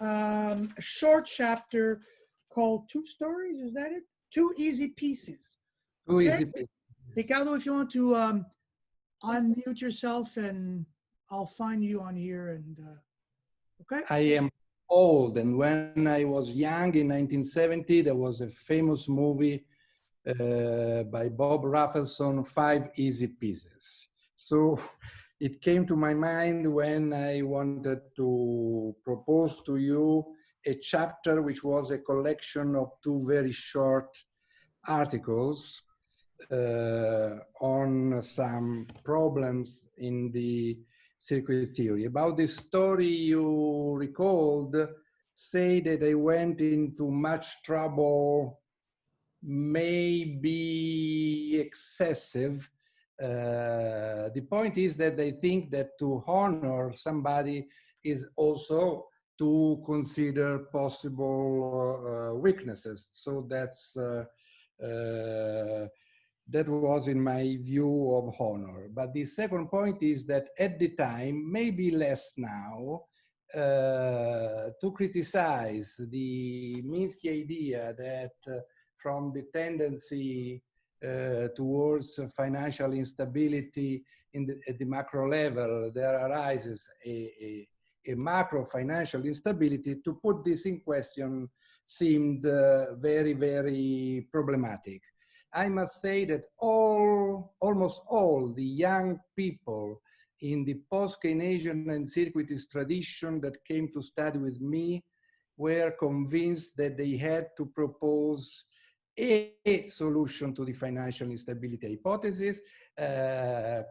a short chapter called Two Stories, is that it? Two Easy Pieces. Two Okay? easy pieces. Ricardo, if you want to unmute yourself, and I'll find you on here, and okay. I am old, and when I was young in 1970, there was a famous movie by Bob Rafelson, Five Easy Pieces. So it came to my mind when I wanted to propose to you a chapter which was a collection of two very short articles on some problems in the circuit theory. About this story you recalled, say that they went into much trouble, maybe excessive. The point is that they think that to honor somebody is also to consider possible weaknesses. So that's that was in my view of honor. But the second point is that at the time, maybe less now, to criticize the Minsky idea that from the tendency towards financial instability at the macro level, there arises a macro financial instability. To put this in question seemed very, very problematic. I must say that almost all the young people in the post-Keynesian and circuitist tradition that came to study with me were convinced that they had to propose a solution to the financial instability hypothesis,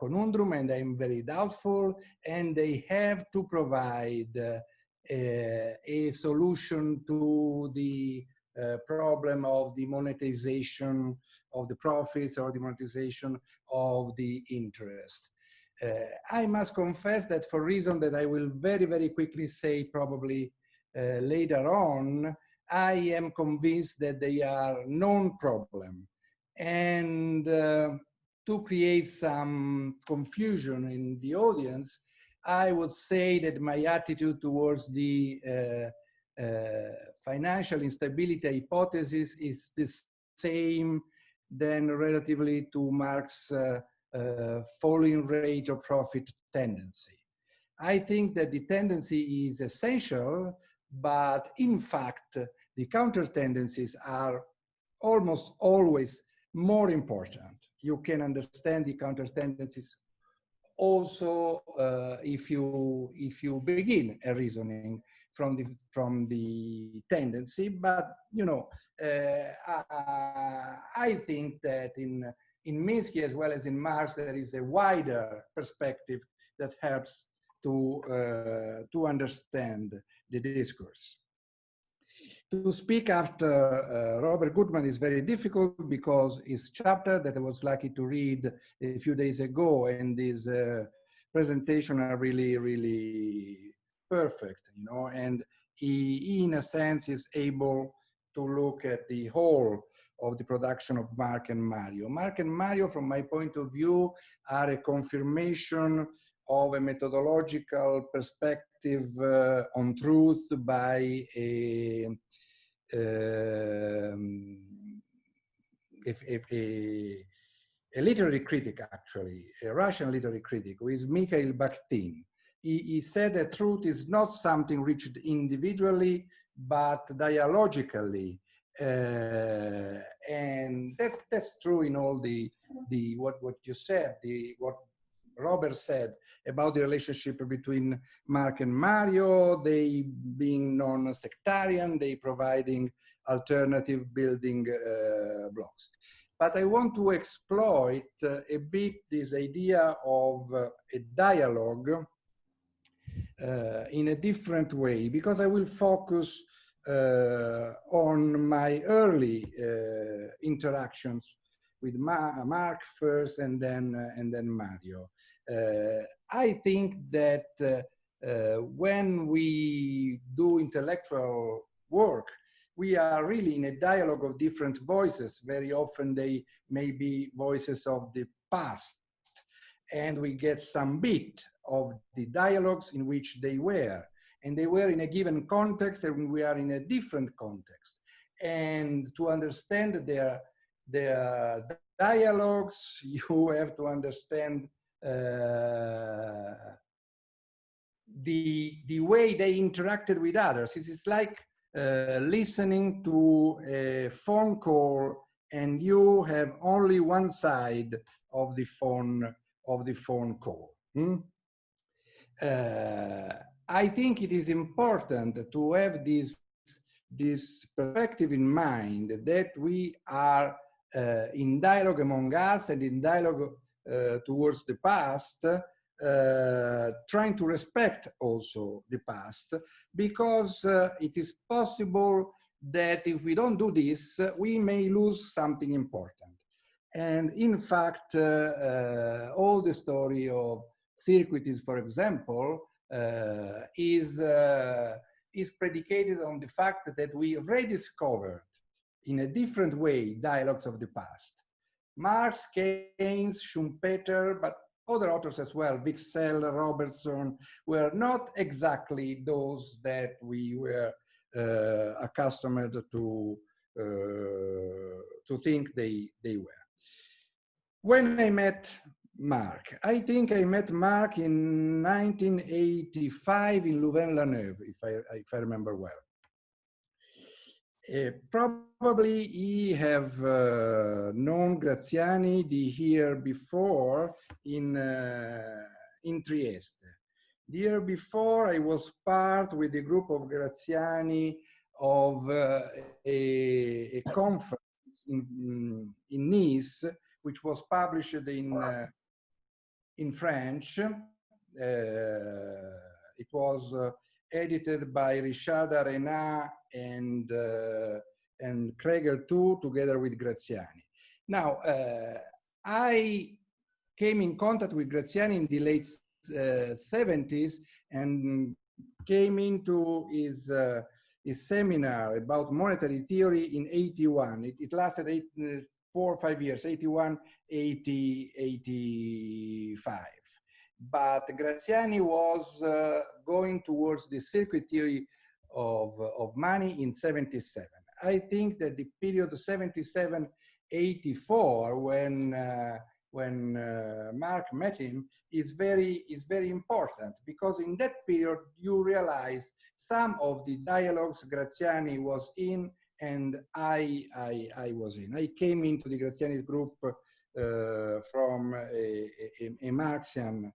conundrum, and I'm very doubtful, and they have to provide a solution to the problem of the monetization of the profits or the monetization of the interest. I must confess that for reasons that I will very, very quickly say probably later on, I am convinced that they are non-problem. And to create some confusion in the audience, I would say that my attitude towards the financial instability hypothesis is the same than relatively to Marx's falling rate of profit tendency. I think that the tendency is essential, but in fact, the counter tendencies are almost always more important. You can understand the counter tendencies also if you begin a reasoning from the tendency, but you know, I think that in Minsky as well as in Marx there is a wider perspective that helps to understand the discourse. To speak after Robert Gutman is very difficult because his chapter that I was lucky to read a few days ago and his presentation are really, really perfect, you know, and he in a sense is able to look at the whole of the production of Marc and Mario. Marc and Mario, from my point of view, are a confirmation of a methodological perspective on truth by a literary critic, actually, a Russian literary critic, who is Mikhail Bakhtin. He said that truth is not something reached individually, but dialogically. And that's true in all what you said, what Robert said about the relationship between Marc and Mario, they being non-sectarian, they providing alternative building blocks. But I want to exploit a bit this idea of a dialogue in a different way, because I will focus on my early interactions with Marc first, and then Mario. I think that when we do intellectual work, we are really in a dialogue of different voices. Very often they may be voices of the past, and we get some bit of the dialogues in which they were. And they were in a given context, and we are in a different context. And to understand their dialogues, you have to understand the way they interacted with others. It is like listening to a phone call, and you have only one side of the phone call. I think it is important to have this perspective in mind, that we are in dialogue among us and in dialogue towards the past, trying to respect also the past, because it is possible that if we don't do this, we may lose something important. And in fact, all the story of circuities, for example, is predicated on the fact that we rediscovered in a different way dialogues of the past. Marx, Keynes, Schumpeter, but other authors as well, Wicksell, Robertson, were not exactly those that we were accustomed to think they were. When I met Marc, I think I met Marc in 1985 in Louvain-la-Neuve, if I remember well. Probably he have known Graziani the year before in Trieste. The year before, I was part with a group of Graziani of a conference in Nice, which was published in French. It was edited by Richard Arena and Kregel too, together with Graziani. Now, I came in contact with Graziani in the late 70s and came into his seminar about monetary theory in 81. It lasted 4 or 5 years, 81, 80, 85. But Graziani was going towards the circuit theory of money in 77. I think that the period 77-84, when Marc met him, is very important, because in that period you realize some of the dialogues Graziani was in and I was in. I came into the Graziani's group from a Marxian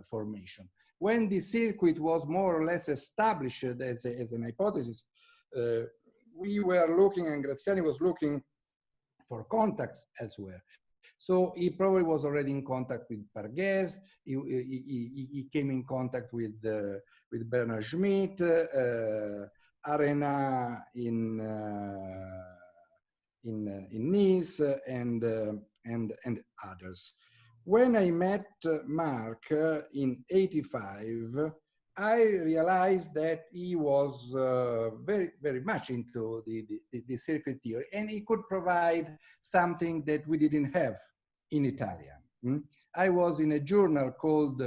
formation. When the circuit was more or less established as an hypothesis, we were looking, and Graziani was looking for contacts elsewhere. So he probably was already in contact with Pargues. He came in contact with Bernard Schmidt, Arena in Nice, and others. When I met Marc in 85, I realized that he was very much into the circuit theory, and he could provide something that we didn't have in Italian. I was in a journal called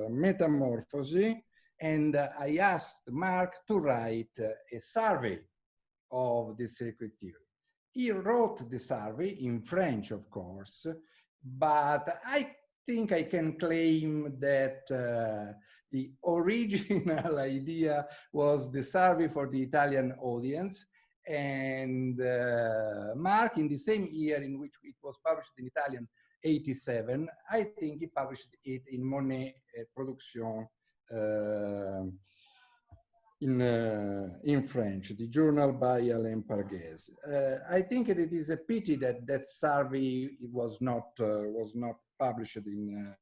Metamorphosis, and I asked Marc to write a survey of the circuit theory. He wrote the survey in French, of course, but I think I can claim that the original idea was the survey for the Italian audience, and Marc, in the same year in which it was published in Italian, 87, I think he published it in Monet Production in French, the journal by Alain Parguez. I think it is a pity that that survey was not published in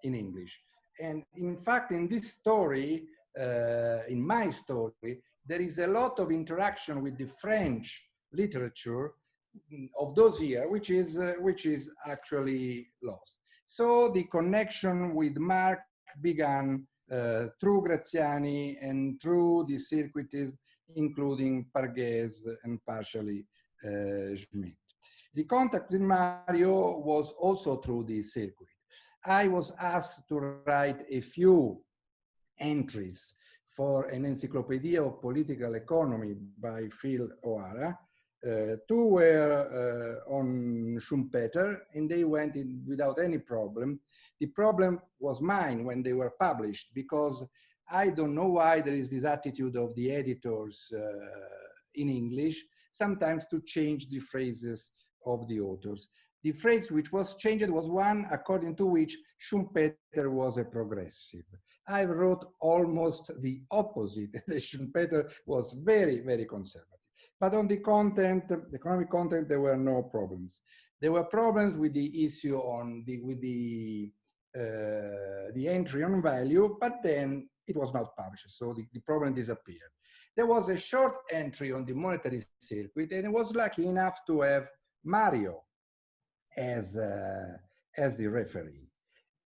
English. And in fact, in this story, in my story, there is a lot of interaction with the French literature of those years, which is actually lost. So the connection with Marc began through Graziani and through the circuitism, including Parguez and partially Schmidt. The contact with Mario was also through the circuit. I was asked to write a few entries for an encyclopedia of political economy by Phil O'Hara. Two were on Schumpeter, and they went in without any problem. The problem was mine when they were published, because I don't know why there is this attitude of the editors in English, sometimes to change the phrases of the authors. The phrase which was changed was one according to which Schumpeter was a progressive. I wrote almost the opposite, that Schumpeter was very, very conservative. But on the content, the economic content, there were no problems. There were problems with the issue on the entry on value, but then it was not published, so the problem disappeared. There was a short entry on the monetary circuit, and I was lucky enough to have Mario as the referee.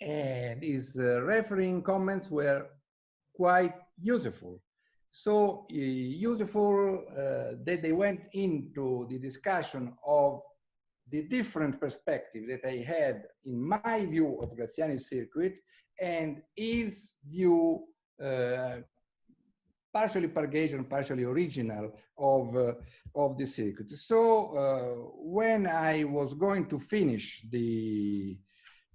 And his refereeing comments were quite useful. So useful that they went into the discussion of the different perspective that I had in my view of Graziani's circuit and his view, partially Pargesian, partially original, of the circuit. So when I was going to finish the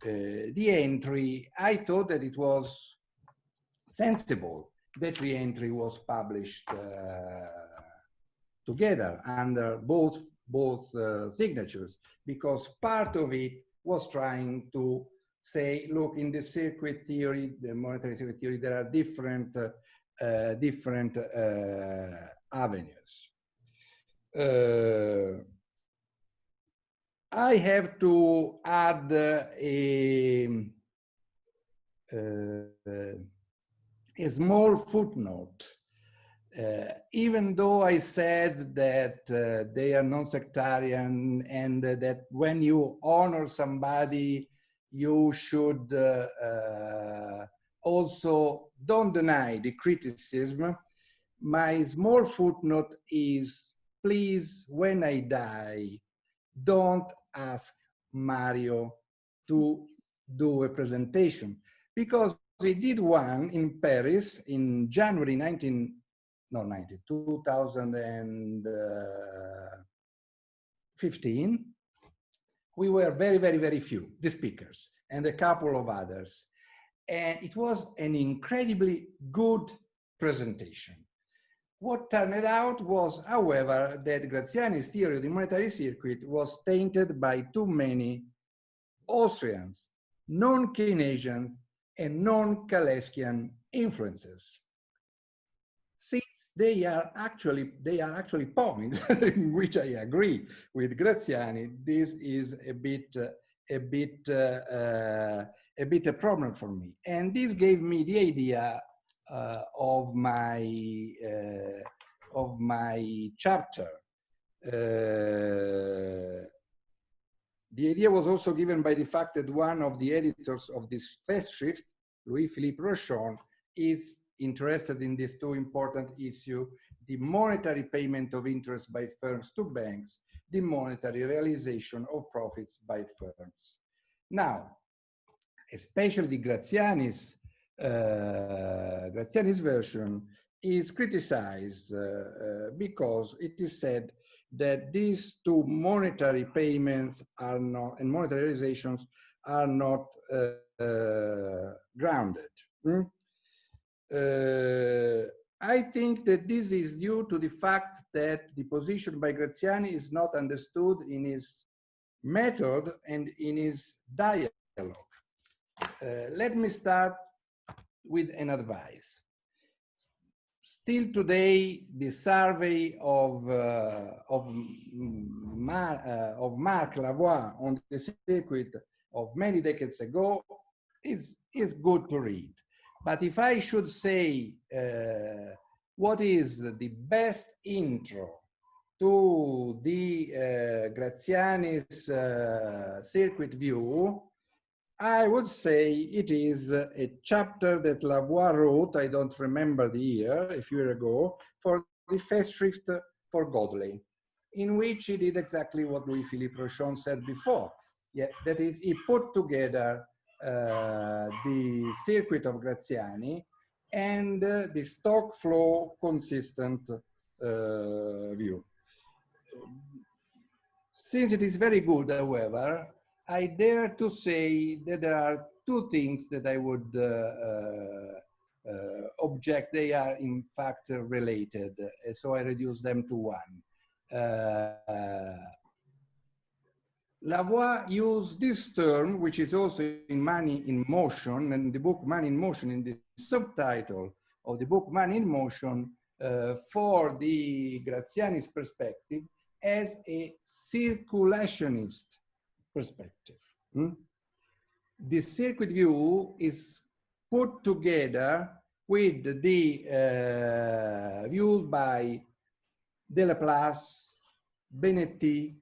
entry, I thought that it was sensible that the entry was published together under both signatures, because part of it was trying to say, look, in the circuit theory, the monetary circuit theory, there are different avenues. I have to add a small footnote. Even though I said that they are non-sectarian and that when you honor somebody, you should also don't deny the criticism, my small footnote is, please, when I die, don't ask Mario to do a presentation, because he did one in Paris in January 2015. We were very, very, very few, the speakers, and a couple of others. And it was an incredibly good presentation. What turned out was, however, that Graziani's theory of the monetary circuit was tainted by too many Austrians, non-Keynesians, and non-Kaleskian influences. Since they are actually points in which I agree with Graziani, this is a bit a problem for me. And this gave me the idea of my chapter. The idea was also given by the fact that one of the editors of this festschrift, Louis-Philippe Rochon, is interested in these two important issues: the monetary payment of interest by firms to banks, the monetary realization of profits by firms. Now, especially the Graziani's version, is criticized because it is said that these two monetary payments are not, and monetary realizations are not grounded. I think that this is due to the fact that the position by Graziani is not understood in his method and in his dialogue. Let me start with an advice. Still today, the survey of Marc Lavoie on the circuit of many decades ago is good to read. But if I should say what is the best intro to the Graziani's circuit view, I would say it is a chapter that Lavoie wrote, I don't remember the year, a few years ago, for the Festschrift for Godley, in which he did exactly what Louis-Philippe said before. Yeah, that is, he put together the circuit of Graziani and the stock flow consistent view. Since it is very good, however, I dare to say that there are two things that I would object. They are in fact related, so I reduce them to one. Lavoie used this term, which is also in Money in Motion, and the book Money in Motion, in the subtitle of the book Money in Motion, for the Graziani's perspective as a circulationist perspective. The circuit view is put together with the views by Delaplace, Benetti,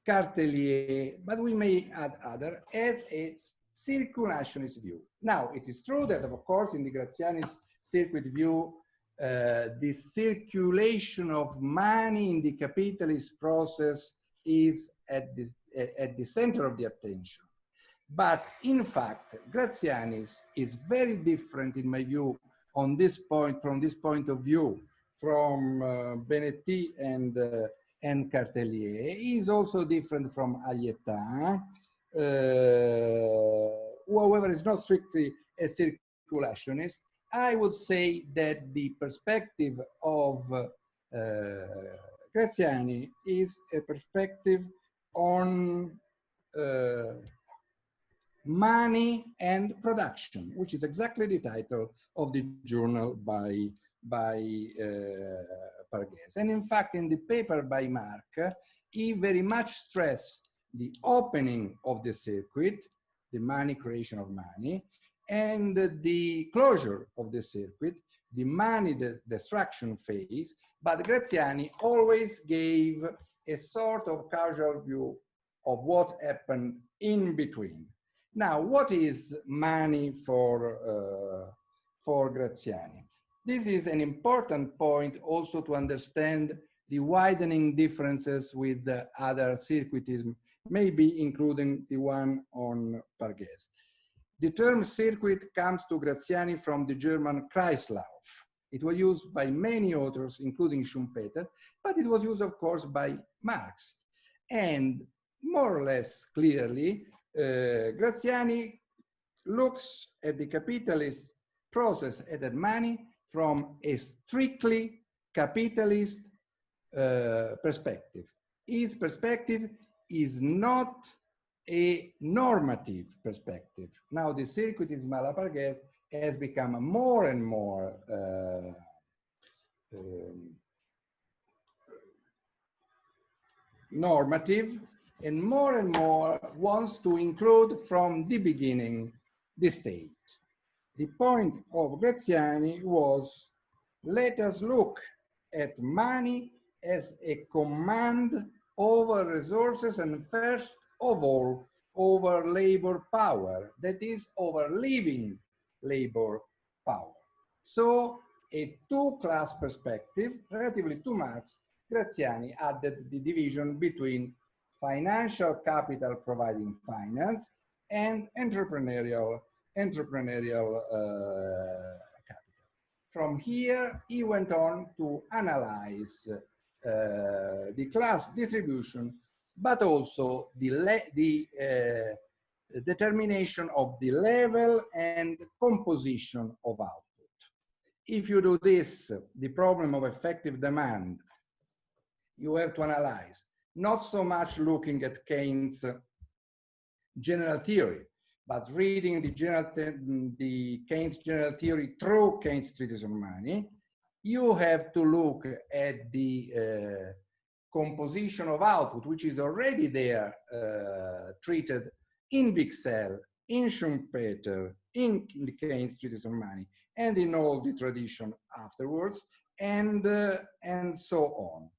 Cartellier, but we may add other, as a circulationist view. Now, it is true that, of course, in the Graziani's circuit view, the circulation of money in the capitalist process is at the center of the attention. But in fact, Graziani's is very different, in my view, on this point, from this point of view, from Benetti and Cartellier. He is also different from Alietin, who, however, is not strictly a circulationist. I would say that the perspective of Graziani is a perspective on money and production, which is exactly the title of the journal by Parghese. And in fact, in the paper by Marc, he very much stressed the opening of the circuit, the money, creation of money, and the closure of the circuit, the money destruction phase. But Graziani always gave a sort of causal view of what happened in between. Now, what is money for Graziani? This is an important point also to understand the widening differences with the other circuitism, maybe including the one on Parghese. The term circuit comes to Graziani from the German Kreislauf. It was used by many authors, including Schumpeter, but it was used, of course, by Marx. And more or less clearly, Graziani looks at the capitalist process and at money from a strictly capitalist perspective. His perspective is not a normative perspective. Now, the circuitism à la Parghese has become more and more normative, and more wants to include from the beginning the state. The point of Graziani was, let us look at money as a command over resources, and first of all, over labor power, that is, over living labor power. So, a two-class perspective, relatively to Marx, Graziani added the division between financial capital providing finance and entrepreneurial capital. From here, he went on to analyze the class distribution, but also the determination of the level and composition of output. If you do this, the problem of effective demand, you have to analyze, not so much looking at Keynes' general theory, but reading the Keynes general theory through Keynes' treatise on money. You have to look at the composition of output, which is already there, treated in Wicksell, in Schumpeter, in the Keynes treatise on money, and in all the tradition afterwards, and so on.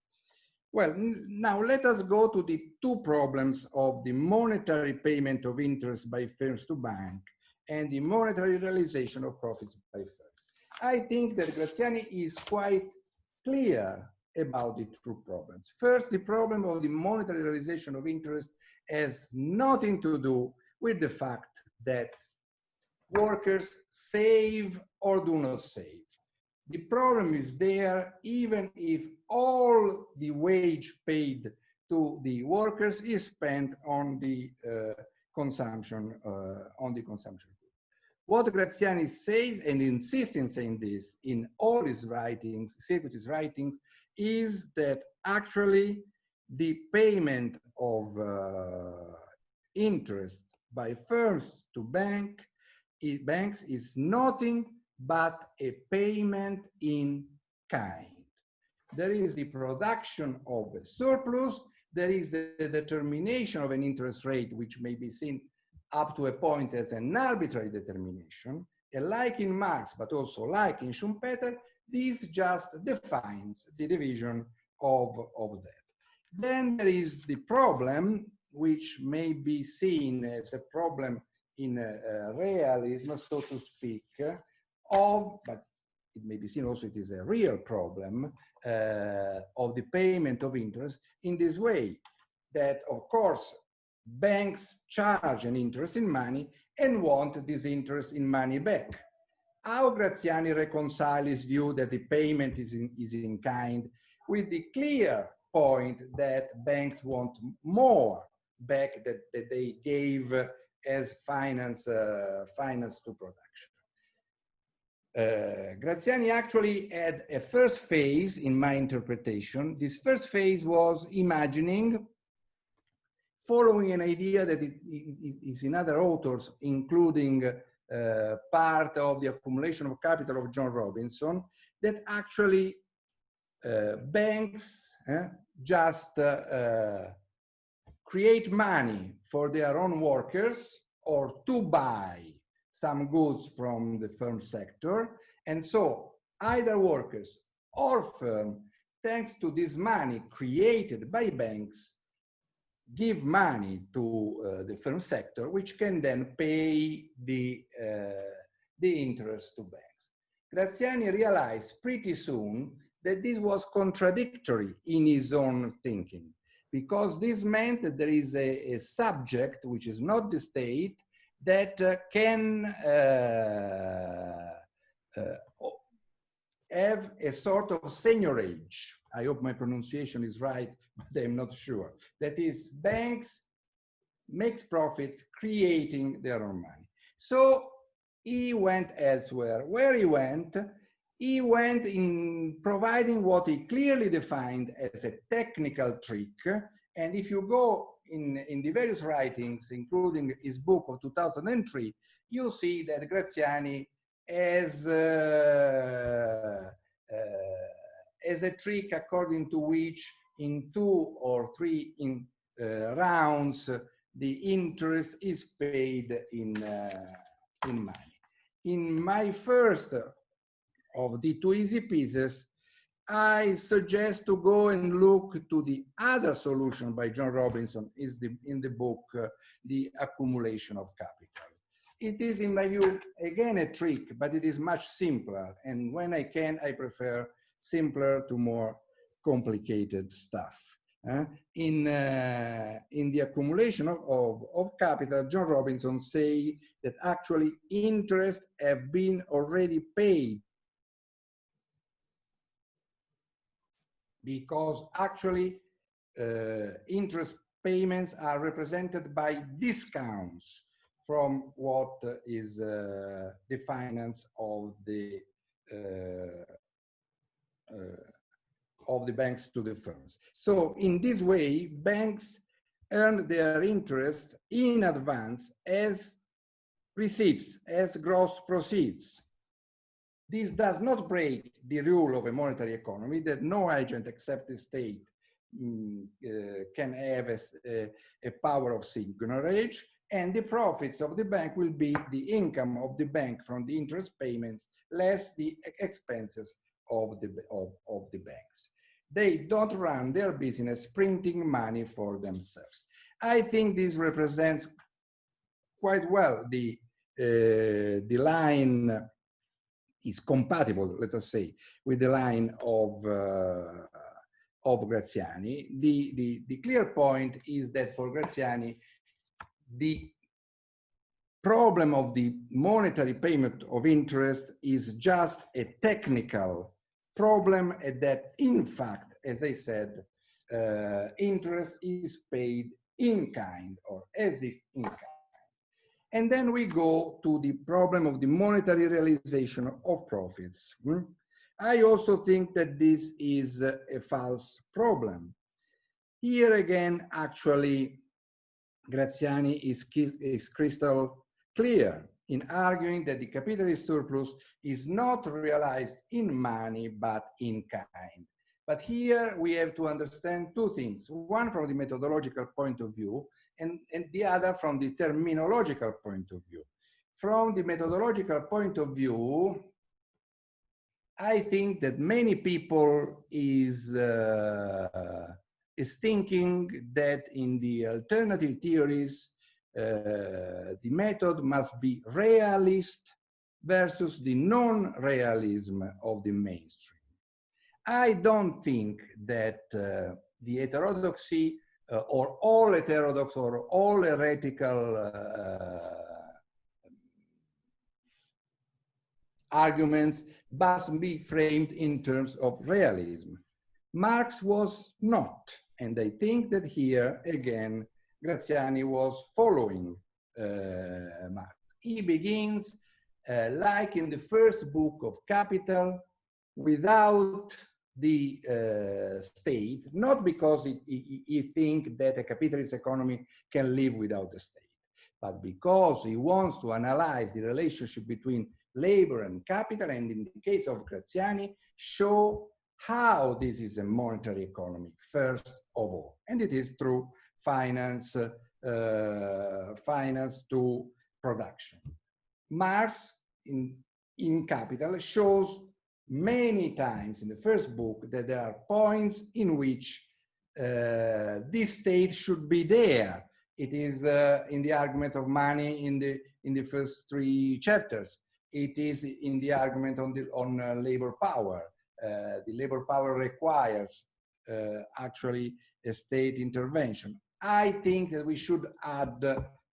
Well, now let us go to the two problems of the monetary payment of interest by firms to bank and the monetary realization of profits by firms. I think that Graziani is quite clear about the two problems. First, the problem of the monetary realization of interest has nothing to do with the fact that workers save or do not save. The problem is there even if all the wage paid to the workers is spent on the consumption. What Graziani says and insists in saying this in all his writings, Circuit's writings, is that actually the payment of interest by firms to banks is nothing but a payment in kind. There is the production of a surplus, there is the determination of an interest rate, which may be seen up to a point as an arbitrary determination, and like in Marx, but also like in Schumpeter, this just defines the division of that. Then there is the problem, which may be seen as a problem in realism, so to speak, but it may be seen also it is a real problem of the payment of interest in this way, that of course banks charge an interest in money and want this interest in money back. How Graziani reconciles his view that the payment is in kind with the clear point that banks want more back that they gave as finance to production. Graziani actually had a first phase in my interpretation. This first phase was imagining, following an idea that is in other authors, including part of the accumulation of capital of John Robinson, that actually banks just create money for their own workers or to buy some goods from the firm sector. And so either workers or firm, thanks to this money created by banks, give money to the firm sector, which can then pay the interest to banks. Graziani realized pretty soon that this was contradictory in his own thinking, because this meant that there is a subject, which is not the state, that can have a sort of seigniorage. I hope my pronunciation is right, but I'm not sure. That is, banks makes profits creating their own money. So he went elsewhere. Where he went in providing what he clearly defined as a technical trick. And if you go in the various writings, including his book of 2003, you see that Graziani has a trick according to which in 2 or 3 rounds the interest is paid in money. In my first of the 2 easy pieces, I suggest to go and look to the other solution by John Robinson in the book, The Accumulation of Capital. It is, in my view, again, a trick, but it is much simpler. And when I can, I prefer simpler to more complicated stuff. In in the accumulation of capital, John Robinson say that actually interest have been already paid, because actually interest payments are represented by discounts from what is the finance of the banks to the firms. So in this way, banks earn their interest in advance as receipts, as gross proceeds. This does not break the rule of a monetary economy that no agent except the state can have a power of seigniorage, and the profits of the bank will be the income of the bank from the interest payments less the expenses of the banks. They don't run their business printing money for themselves. I think this represents quite well the line is compatible, let us say, with the line of Graziani. The clear point is that for Graziani, the problem of the monetary payment of interest is just a technical problem, and that in fact, as I said, interest is paid in kind, or as if in kind. And then we go to the problem of the monetary realization of profits. I also think that this is a false problem. Here again, actually, Graziani is crystal clear in arguing that the capitalist surplus is not realized in money, but in kind. But here we have to understand two things, one from the methodological point of view, and the other from the terminological point of view. From the methodological point of view, I think that many people is thinking that in the alternative theories, the method must be realist versus the non-realism of the mainstream. I don't think that the heterodoxy or all heterodox or all heretical arguments must be framed in terms of realism. Marx was not, and I think that here again Graziani was following Marx. He begins like in the first book of Capital, without the state, not because he thinks that a capitalist economy can live without the state, but because he wants to analyze the relationship between labor and capital, and in the case of Graziani, show how this is a monetary economy, first of all. And it is through finance, finance to production. Marx, in Capital, shows many times in the first book that there are points in which this state should be there. It is in the argument of money in the first 3 chapters. It is in the argument on labor power. The labor power requires actually a state intervention. I think that we should add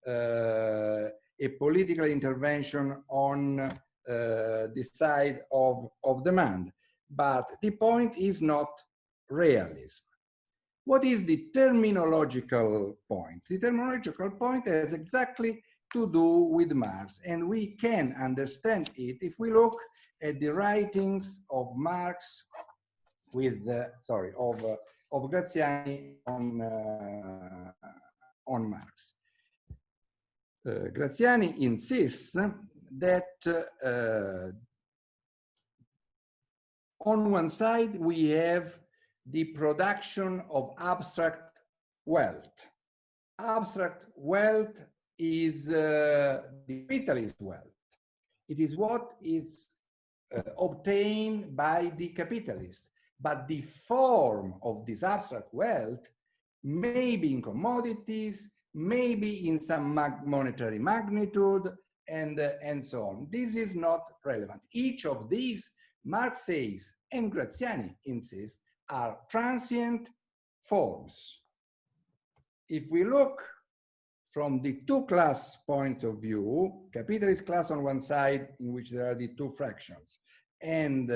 a political intervention on the side of demand. But the point is not realism. What is the terminological point? The terminological point has exactly to do with Marx, and we can understand it if we look at the writings of Marx with, of Graziani on Marx. Graziani insists that on one side we have the production of abstract wealth. Abstract wealth is the capitalist wealth. It is what is obtained by the capitalist. But the form of this abstract wealth may be in commodities, maybe in some monetary magnitude, and so on. This is not relevant. Each of these, Marx says, and Graziani insists, are transient forms. if we look from the two-class point of view, capitalist class on one side, in which there are the two fractions, and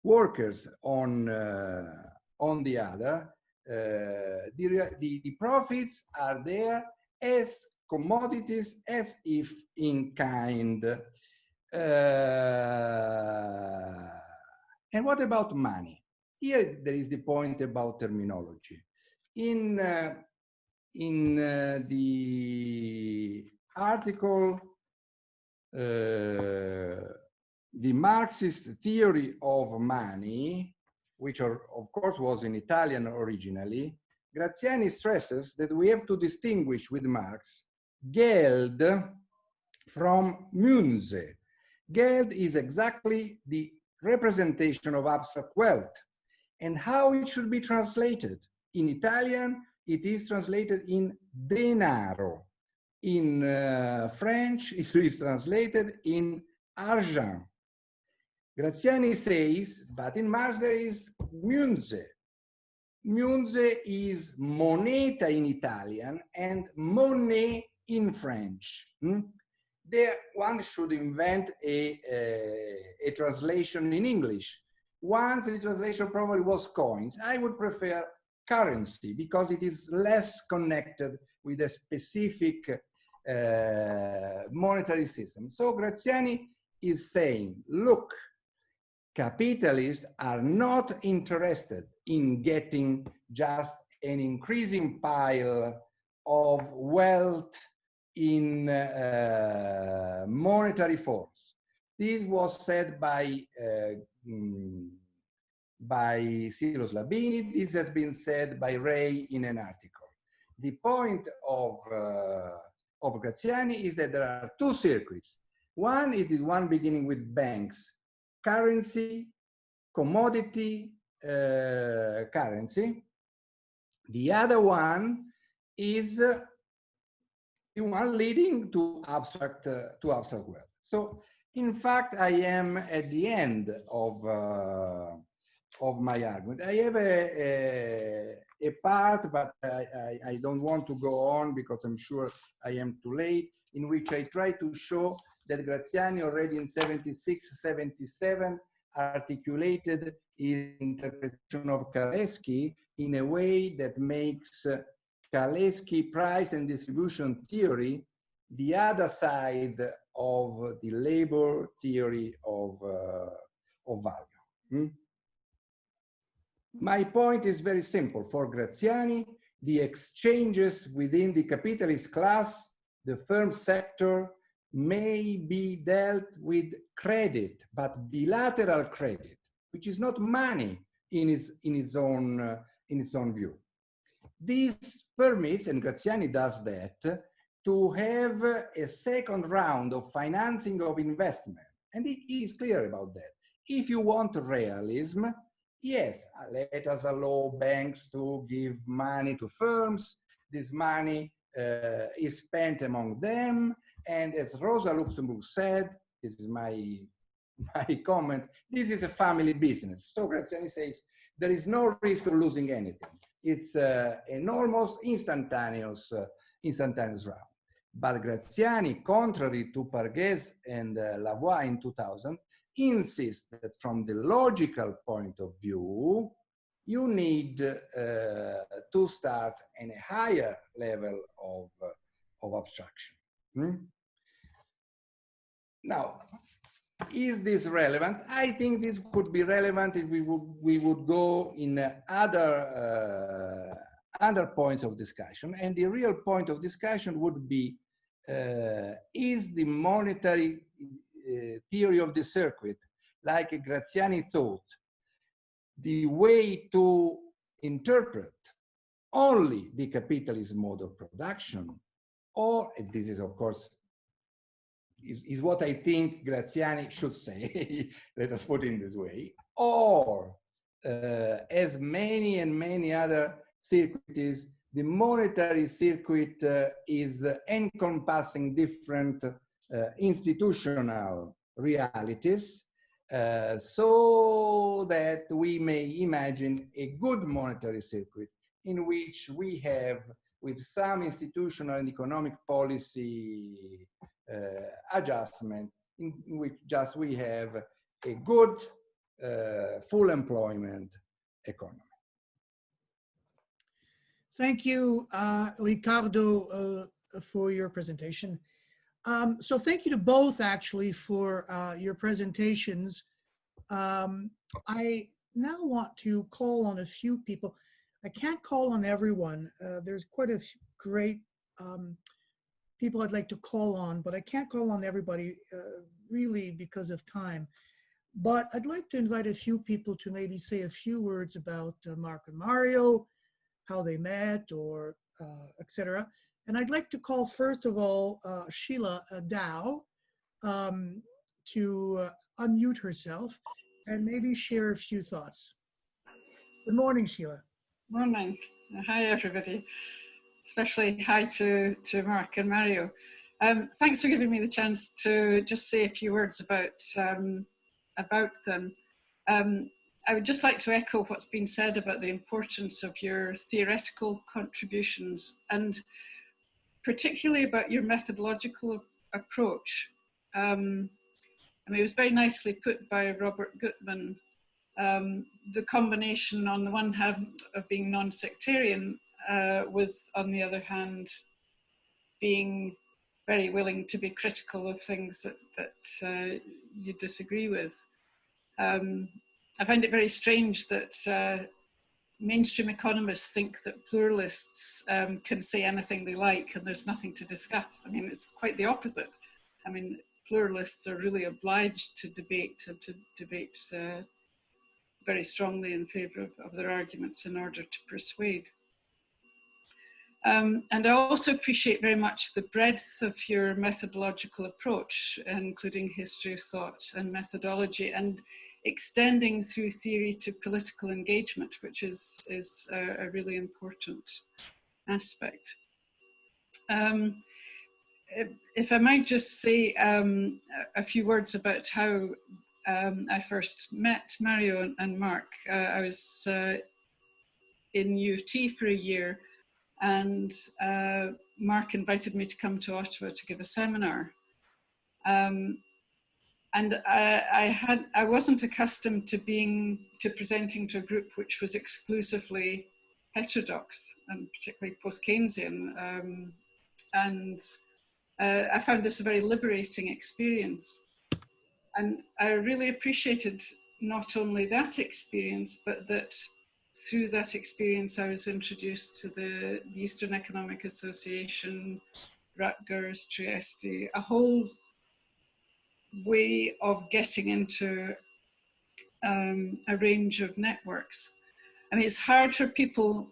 workers on the other, the profits are there as commodities, as if in kind. And what about money? Here there is the point about terminology. In the article, the Marxist theory of money, which of course was in Italian originally, Graziani stresses that we have to distinguish with Marx Geld from Münze. Geld is exactly the representation of abstract wealth and how it should be translated. In Italian, it is translated in denaro. In French, it is translated in argent. Graziani says, but in Marx there is Münze. Münze is moneta in Italian and monnaie in French. There, one should invent a translation in English. Once the translation probably was coins. I would prefer currency because it is less connected with a specific monetary system. So Graziani is saying, look, capitalists are not interested in getting just an increasing pile of wealth in monetary forms. This was said by Cyrus Labini. This has been said by Ray in an article. The point of Graziani is that there are two circuits. One, it is one beginning with banks, currency, commodity, currency. The other one is the one leading to abstract wealth. So, in fact, I am at the end of my argument. I have a part, but I don't want to go on because I'm sure I am too late, in which I try to show that Graziani already in 76, 77 articulated his interpretation of Kalecki in a way that makes Kalecki price and distribution theory the other side of the labor theory of value. My point is very simple. For Graziani, the exchanges within the capitalist class, the firm sector, may be dealt with credit, but bilateral credit, which is not money in its own view. This permits, and Graziani does that, to have a second round of financing of investment. And he is clear about that. If you want realism, yes, let us allow banks to give money to firms. This money is spent among them. And as Rosa Luxemburg said, this is my comment, this is a family business. So Graziani says, there is no risk of losing anything. It's an almost instantaneous round. But Graziani, contrary to Pargues and Lavoie in 2000, insists that from the logical point of view, you need to start in a higher level of abstraction. Now, is this relevant? I think this could be relevant if we would go in other points of discussion. And the real point of discussion would be, is the monetary theory of the circuit, like Graziani thought, the way to interpret only the capitalist mode of production, or, and this is of course, is what I think Graziani should say, let us put it in this way, or as many and many other circuits, the monetary circuit is encompassing different institutional realities, so that we may imagine a good monetary circuit in which we have with some institutional and economic policy adjustment, in which just we have a good full employment economy. Thank you, Ricardo, for your presentation. So thank you to both actually for your presentations. I now want to call on a few people. I can't call on everyone. There's quite a few great people I'd like to call on, but I can't call on everybody really because of time. But I'd like to invite a few people to maybe say a few words about Marc and Mario, how they met, or etc. And I'd like to call first of all Sheila Dow to unmute herself and maybe share a few thoughts. Good morning, Sheila. Morning. Hi, everybody. Especially hi to Marc and Mario. Thanks for giving me the chance to just say a few words about them. I would just like to echo what's been said about the importance of your theoretical contributions, and particularly about your methodological approach. I mean, it was very nicely put by Robert Gutman, the combination on the one hand of being non-sectarian with, on the other hand, being very willing to be critical of things that you disagree with. I find it very strange that mainstream economists think that pluralists can say anything they like and there's nothing to discuss. I mean, it's quite the opposite. I mean, pluralists are really obliged to debate and to debate very strongly in favour of their arguments in order to persuade. And I also appreciate very much the breadth of your methodological approach, including history of thought and methodology, and extending through theory to political engagement, which is a really important aspect. If I might just say a few words about how I first met Mario and Marc. I was in U of T for a year, and Marc invited me to come to Ottawa to give a seminar. And I wasn't accustomed to presenting to a group which was exclusively heterodox and particularly post-Keynesian. And I found this a very liberating experience. And I really appreciated not only that experience, but that through that experience, I was introduced to the Eastern Economic Association, Rutgers, Trieste, a whole way of getting into a range of networks. I mean, it's hard for people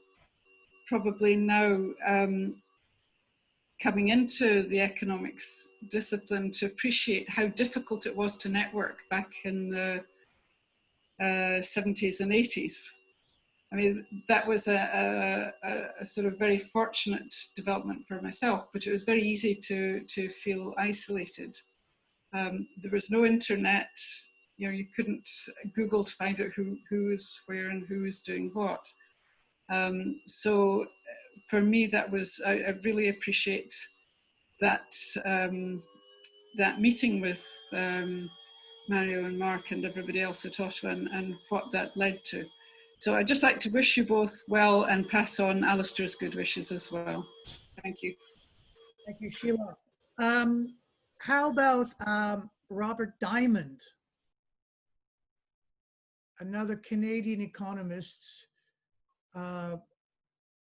probably now coming into the economics discipline to appreciate how difficult it was to network back in the 70s and 80s. I mean, that was a sort of very fortunate development for myself, but it was very easy to feel isolated. There was no internet, you know, you couldn't Google to find out who was where and who was doing what. So for me, that was, I really appreciate that, that meeting with Mario and Marc and everybody else at Ottawa and what that led to. So I'd just like to wish you both well and pass on Alistair's good wishes as well. Thank you. Thank you, Sheila. How about Robert Diamond, another Canadian economist?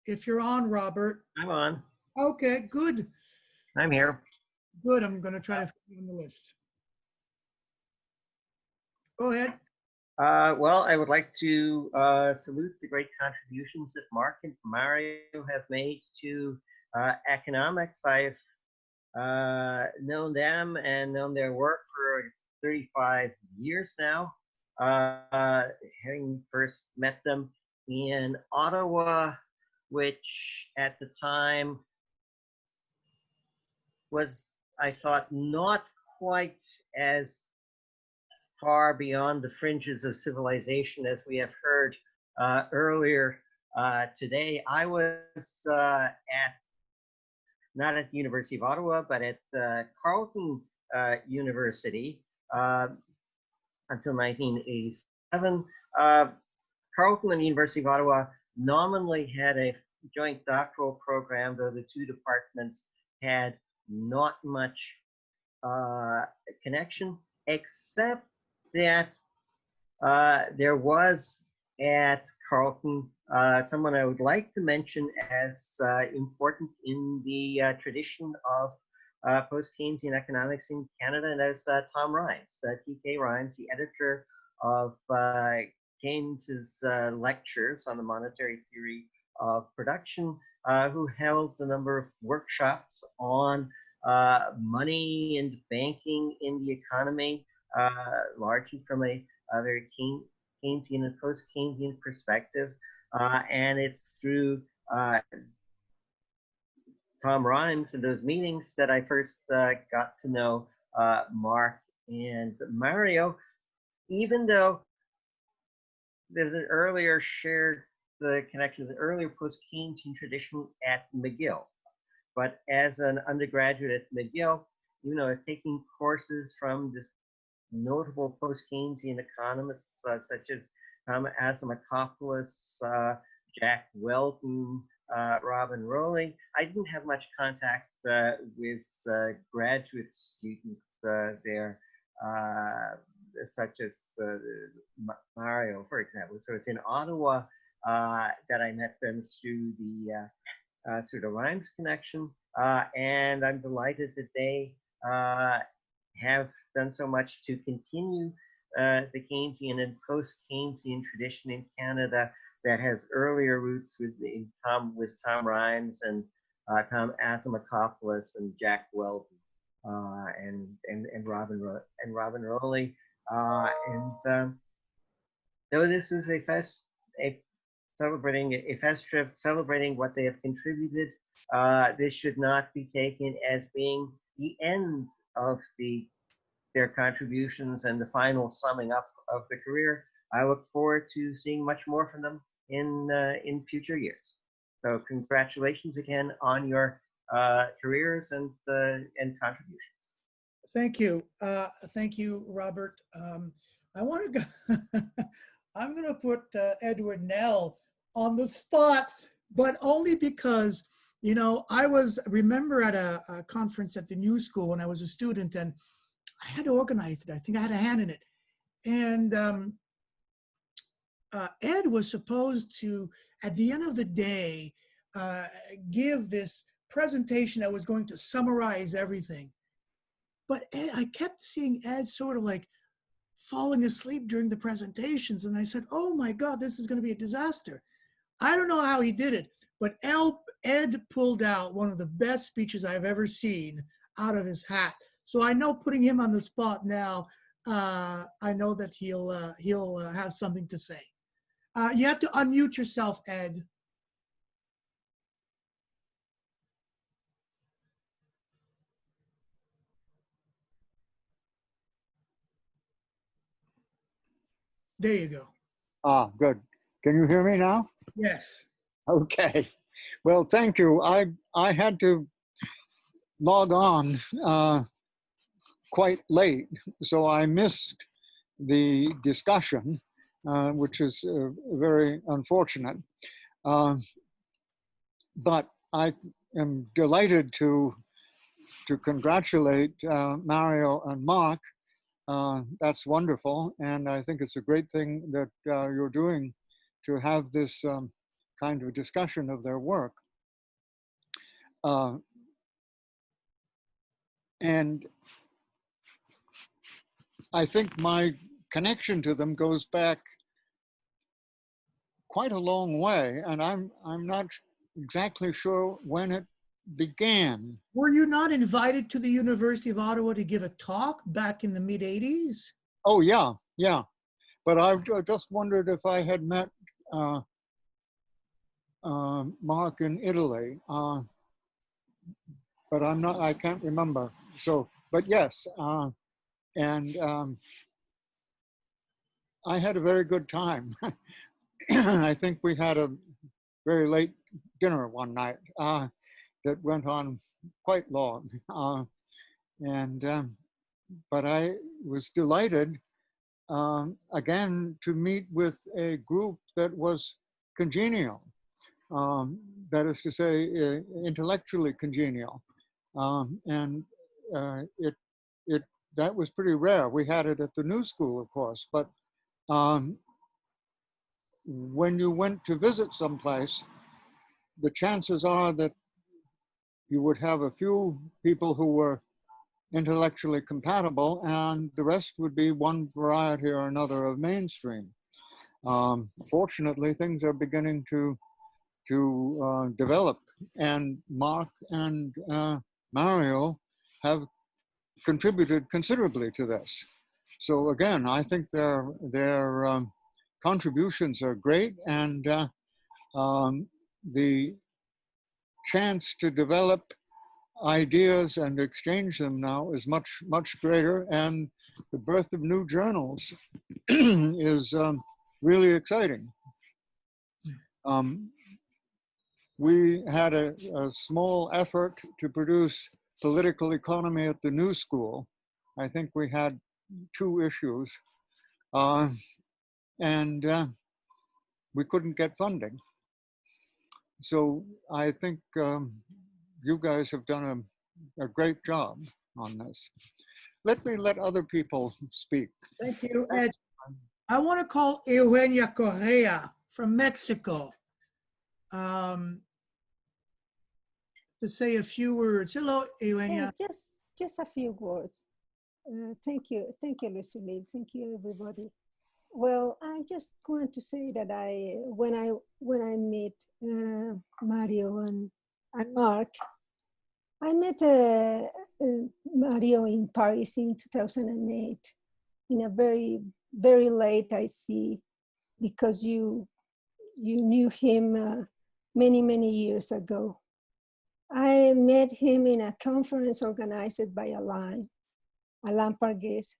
If you're on, Robert. I'm on. Okay, good. I'm here. Good, I'm going to try to fit you on the list. Go ahead. Well, I would like to salute the great contributions that Marc and Mario have made to economics. I've known them and known their work for 35 years now, having first met them in Ottawa, which at the time was, I thought, not quite as far beyond the fringes of civilization as we have heard earlier today. I was at not at the University of Ottawa, but at Carleton University until 1987. Carleton and the University of Ottawa nominally had a joint doctoral program, though the two departments had not much connection, except that there was at Carleton someone I would like to mention as important in the tradition of post-Keynesian economics in Canada, and that's Tom Rines, T.K. Rines, the editor of Keynes's lectures on the monetary theory of production, who held a number of workshops on money and banking in the economy, largely from a very Keynesian and post-Keynesian perspective. And it's through Tom Rines and those meetings that I first got to know Marc and Mario, even though there's an earlier shared connection, an earlier post-Keynesian tradition at McGill. But as an undergraduate at McGill, you know, I was taking courses from this notable post-Keynesian economists such as Tom Asimakopoulos, Jack Weldon, Robin Rowley. I didn't have much contact with graduate students there, such as Mario, for example. So it's in Ottawa that I met them through the Rines connection, and I'm delighted that they have done so much to continue the Keynesian and post-Keynesian tradition in Canada that has earlier roots with Tom Rines and Tom Asimakopoulos and Jack Weldon and Robin Rowley. Though this is a fest trip celebrating what they have contributed, this should not be taken as being the end of their contributions and the final summing up of the career. I look forward to seeing much more from them in future years. So congratulations again on your careers and contributions. Thank you, Robert. I want to go. I'm going to put Edward Nell on the spot, but only because, you know, I remember at a conference at the New School when I was a student, and I had organized it. I think I had a hand in it. And Ed was supposed to, at the end of the day, give this presentation that was going to summarize everything. But Ed, I kept seeing Ed sort of like falling asleep during the presentations. And I said, oh my God, this is going to be a disaster. I don't know how he did it, but Ed pulled out one of the best speeches I've ever seen out of his hat. So I know, putting him on the spot now, I know that he'll have something to say. You have to unmute yourself, Ed. There you go. Ah, good. Can you hear me now? Yes. Okay. Well, thank you. I had to log on quite late, so I missed the discussion, which is very unfortunate. But I am delighted to congratulate Mario and Marc. That's wonderful, and I think it's a great thing that you're doing to have this kind of discussion of their work. And I think my connection to them goes back quite a long way, and I'm not exactly sure when it began. Were you not invited to the University of Ottawa to give a talk back in the mid-'80s? Oh, yeah. But I just wondered if I had met Marc in Italy, but I can't remember. So, but yes, and I had a very good time. I think we had a very late dinner one night. that went on quite long. But I was delighted again to meet with a group that was congenial. That is to say, intellectually congenial. That was pretty rare. We had it at the New School, of course, but when you went to visit someplace, the chances are that you would have a few people who were intellectually compatible, and the rest would be one variety or another of mainstream. Fortunately, things are beginning to develop, and Marc and Mario have contributed considerably to this. So again, I think their contributions are great, and the chance to develop ideas and exchange them now is much greater, and the birth of new journals is really exciting. We had a small effort to produce political economy at the New School. I think we had 2 issues, and we couldn't get funding. So I think you guys have done a great job on this. Let me let other people speak. Thank you, Ed. I want to call Elena Correa from Mexico to say a few words. Hello, Elena. Hey, just a few words. Thank you, Louis-Philippe. Thank you, everybody. Well, I just want to say that when I met Mario and Marc, I met Mario in Paris in 2008, in a very late, I see, because you knew him many years ago. I met him in a conference organized by Alain Pargues,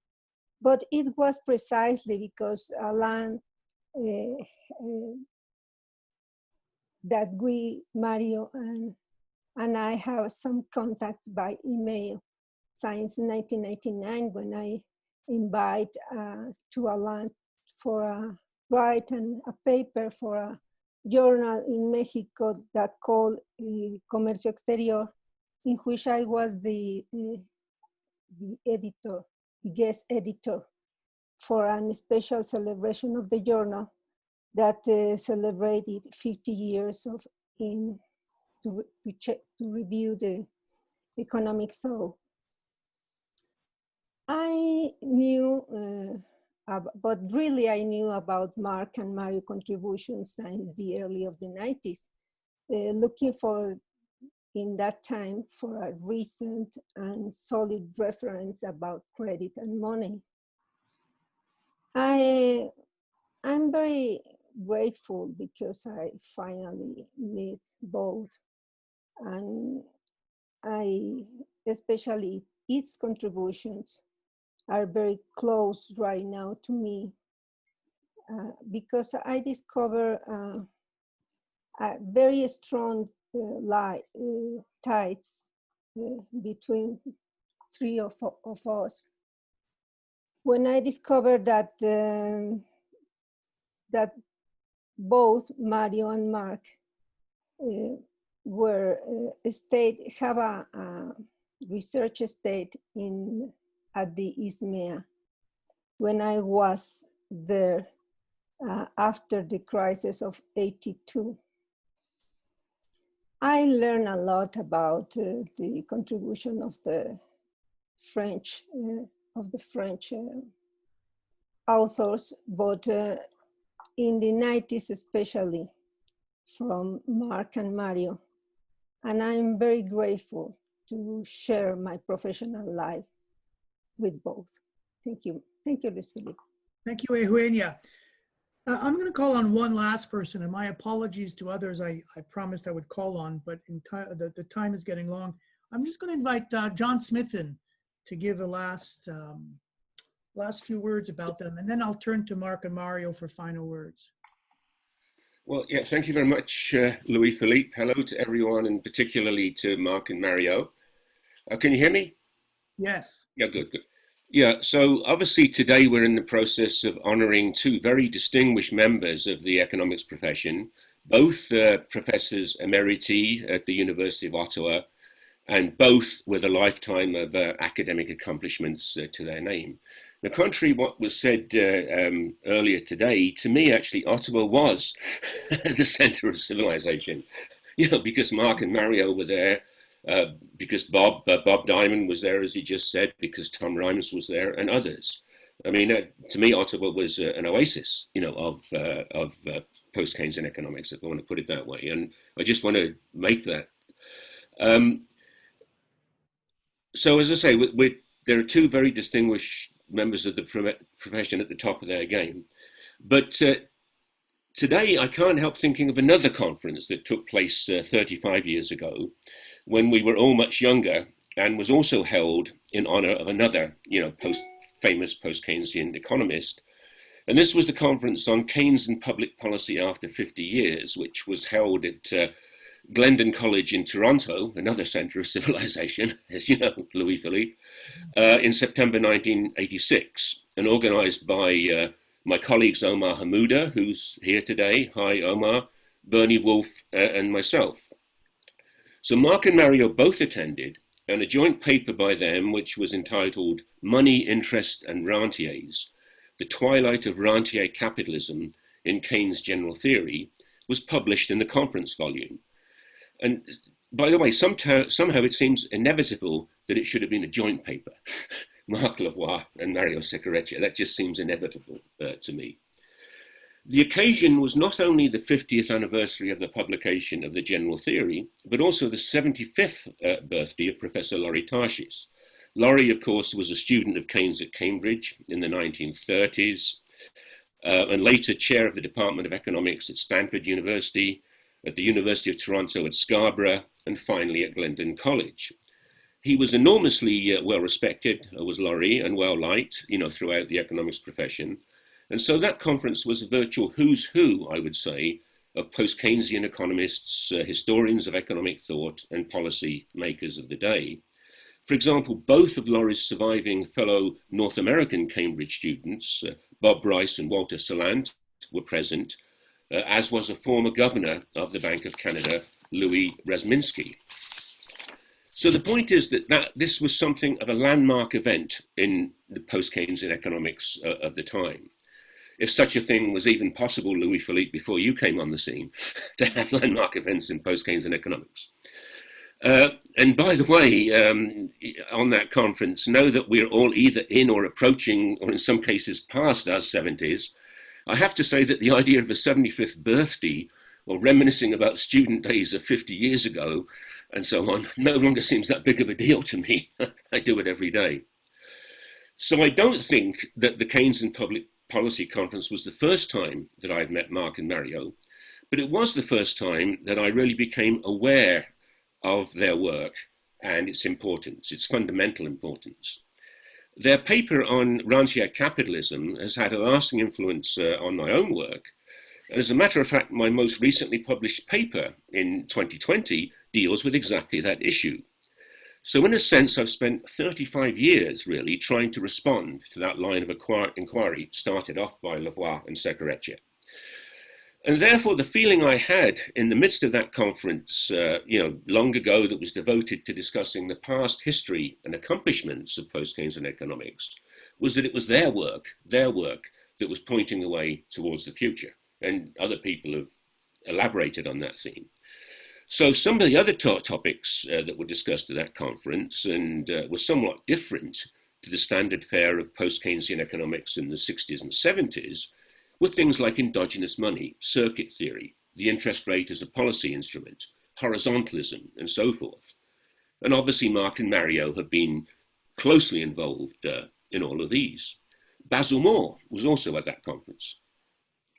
but it was precisely because Alain that we, Mario and I, have some contacts by email since 1999, when I invite to Alain for write a paper for a journal in Mexico that called Comercio Exterior, in which I was the editor, the guest editor, for a special celebration of the journal that celebrated 50 years to review the economic thought. I knew, but really I knew about Marc and Mario contributions since the early of the 90s, looking for, in that time, for a recent and solid reference about credit and money. I'm very grateful because I finally met both, and especially its contributions are very close right now to me, because I discover a very strong ties between 3 of us. When I discovered that that both Mario and Marc have a research state at the ISMEA, when I was there after the crisis of '82. I learned a lot about the contribution of the French authors, but in the 90s especially, from Marc and Mario. And I'm very grateful to share my professional life with both. Thank you. Thank you, Louis-Philippe. Thank you, Eugenia. I'm going to call on one last person, and my apologies to others I promised I would call on, but the time is getting long. I'm just going to invite John Smith in to give the last few words about them, and then I'll turn to Marc and Mario for final words. Well, yeah, thank you very much, Louis-Philippe. Hello to everyone, and particularly to Marc and Mario. Can you hear me? Yes. Yeah, good, good. Yeah, so obviously today we're in the process of honoring two very distinguished members of the economics profession, both professors emeriti at the University of Ottawa, and both with a lifetime of academic accomplishments to their name. Now, contrary to what was said earlier today, to me, actually, Ottawa was the center of civilization, you know, because Marc and Mario were there, because Bob Diamond was there, as he just said, because Tom Rimes was there, and others. I mean, to me, Ottawa was an oasis, you know, of post-Keynesian economics, if I want to put it that way. And I just want to make that. So, as I say, there are two very distinguished members of the profession at the top of their game. But today, I can't help thinking of another conference that took place 35 years ago, when we were all much younger, and was also held in honor of another, you know, famous post-Keynesian economist. And this was the conference on Keynes and public policy after 50 years, which was held at Glendon College in Toronto, another center of civilization, as you know, Louis-Philippe, in September 1986, and organized by my colleagues Omar Hamouda, who's here today, hi Omar, Bernie Wolf, and myself. So Marc and Mario both attended, and a joint paper by them, which was entitled Money, Interest and Rentiers, The Twilight of Rentier Capitalism in Keynes' General Theory, was published in the conference volume. And by the way, somehow it seems inevitable that it should have been a joint paper, Marc Lavoie and Mario Seccareccia. That just seems inevitable to me. The occasion was not only the 50th anniversary of the publication of the General Theory, but also the 75th birthday of Professor Laurie Tarshis. Laurie, of course, was a student of Keynes at Cambridge in the 1930s, and later chair of the Department of Economics at Stanford University, at the University of Toronto at Scarborough, and finally at Glendon College. He was enormously well respected, was Laurie, and well liked, you know, throughout the economics profession. And so that conference was a virtual who's who, I would say, of post-Keynesian economists, historians of economic thought, and policy makers of the day. For example, both of Laurie's surviving fellow North American Cambridge students, Bob Bryce and Walter Salant, were present, as was a former governor of the Bank of Canada, Louis Razminski. So the point is that this was something of a landmark event in the post-Keynesian economics of the time. If such a thing was even possible, Louis-Philippe, before you came on the scene, to have landmark events in post-Keynesian economics. And by the way, on that conference, know that we're all either in or approaching, or in some cases past our 70s. I have to say that the idea of a 75th birthday, or reminiscing about student days of 50 years ago, and so on, no longer seems that big of a deal to me. I do it every day. So I don't think that the Keynes and Public Policy Conference was the first time that I had met Marc and Mario, but it was the first time that I really became aware of their work and its importance, its fundamental importance. Their paper on rentier capitalism has had a lasting influence on my own work. And as a matter of fact, my most recently published paper in 2020 deals with exactly that issue. So in a sense, I've spent 35 years really trying to respond to that line of inquiry started off by Lavoie and Seccareccia. And therefore, the feeling I had in the midst of that conference, long ago, that was devoted to discussing the past history and accomplishments of post-Keynesian economics, was that it was their work that was pointing the way towards the future. And other people have elaborated on that theme. So some of the other topics that were discussed at that conference and were somewhat different to the standard fare of post-Keynesian economics in the 60s and 70s, with things like endogenous money, circuit theory, the interest rate as a policy instrument, horizontalism, and so forth. And obviously, Marc and Mario have been closely involved in all of these. Basil Moore was also at that conference.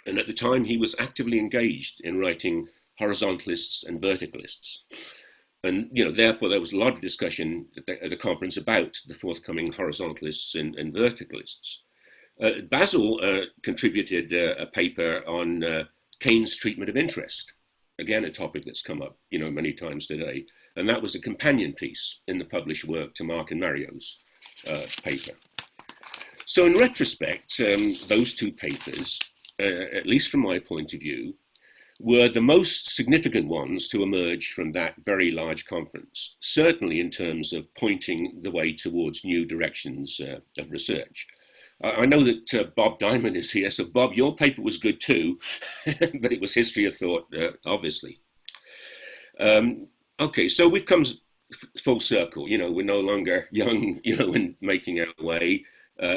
And at the time, he was actively engaged in writing horizontalists and verticalists. And, therefore, there was a lot of discussion at the conference about the forthcoming horizontalists and verticalists. Basil contributed a paper on Keynes' treatment of interest. Again, a topic that's come up, many times today. And that was a companion piece in the published work to Marc and Mario's paper. So in retrospect, those two papers, at least from my point of view, were the most significant ones to emerge from that very large conference, certainly in terms of pointing the way towards new directions of research. I know that Bob Diamond is here, so Bob, your paper was good too, but it was history of thought, obviously. Okay, so we've come full circle. We're no longer young, and making our way.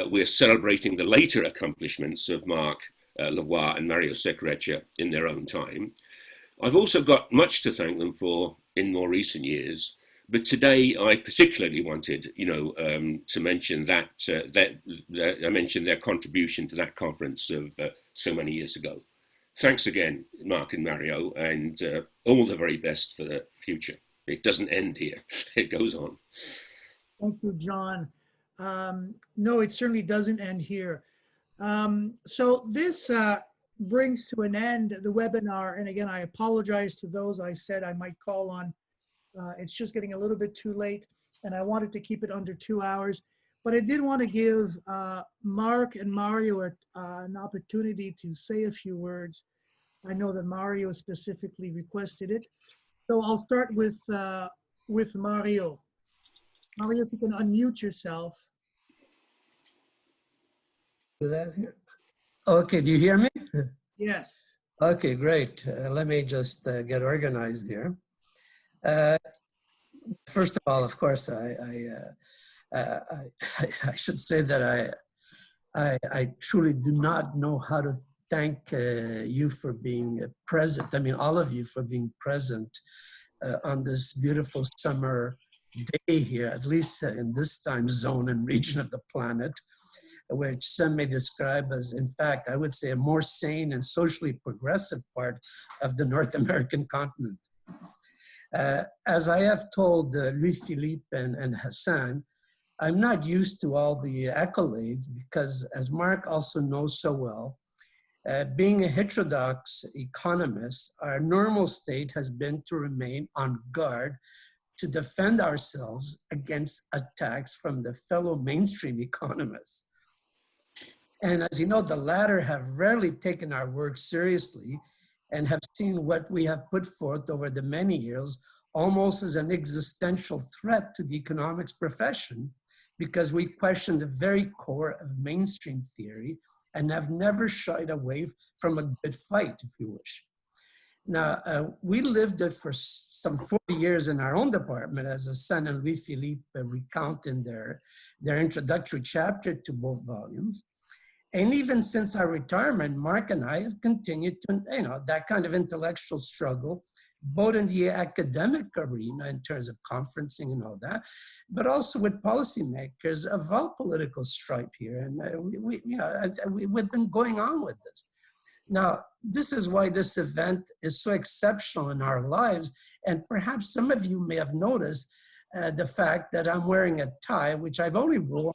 We're celebrating the later accomplishments of Marc, Lavoie and Mario Seccareccia in their own time. I've also got much to thank them for in more recent years, but today I particularly wanted, to mention that I mentioned their contribution to that conference of so many years ago. Thanks again, Marc and Mario, and all the very best for the future. It doesn't end here; it goes on. Thank you, John. No, it certainly doesn't end here. So this brings to an end the webinar. And again, I apologize to those I said I might call on. It's just getting a little bit too late, and I wanted to keep it under 2 hours. But I did want to give Marc and Mario an opportunity to say a few words. I know that Mario specifically requested it. So I'll start with Mario. Mario, if you can unmute yourself. Okay, do you hear me? Yes. Okay, great. Let me just get organized here. First of all, of course, I should say that I truly do not know how to thank you for being present. I mean, all of you for being present on this beautiful summer day here, at least in this time zone and region of the planet, which some may describe as, in fact, I would say a more sane and socially progressive part of the North American continent. As I have told Louis-Philippe and Hassan, I'm not used to all the accolades because, as Marc also knows so well, being a heterodox economist, our normal state has been to remain on guard to defend ourselves against attacks from the fellow mainstream economists. And as you know, the latter have rarely taken our work seriously and have seen what we have put forth over the many years almost as an existential threat to the economics profession, because we question the very core of mainstream theory and have never shied away from a good fight, if you wish. Now, we lived it for some 40 years in our own department, as Hassan and Louis-Philippe recount in their introductory chapter to both volumes. And even since our retirement, Marc and I have continued to, that kind of intellectual struggle, both in the academic arena in terms of conferencing and all that, but also with policymakers of all political stripe here. And we've been going on with this. Now, this is why this event is so exceptional in our lives. And perhaps some of you may have noticed the fact that I'm wearing a tie, which I've only worn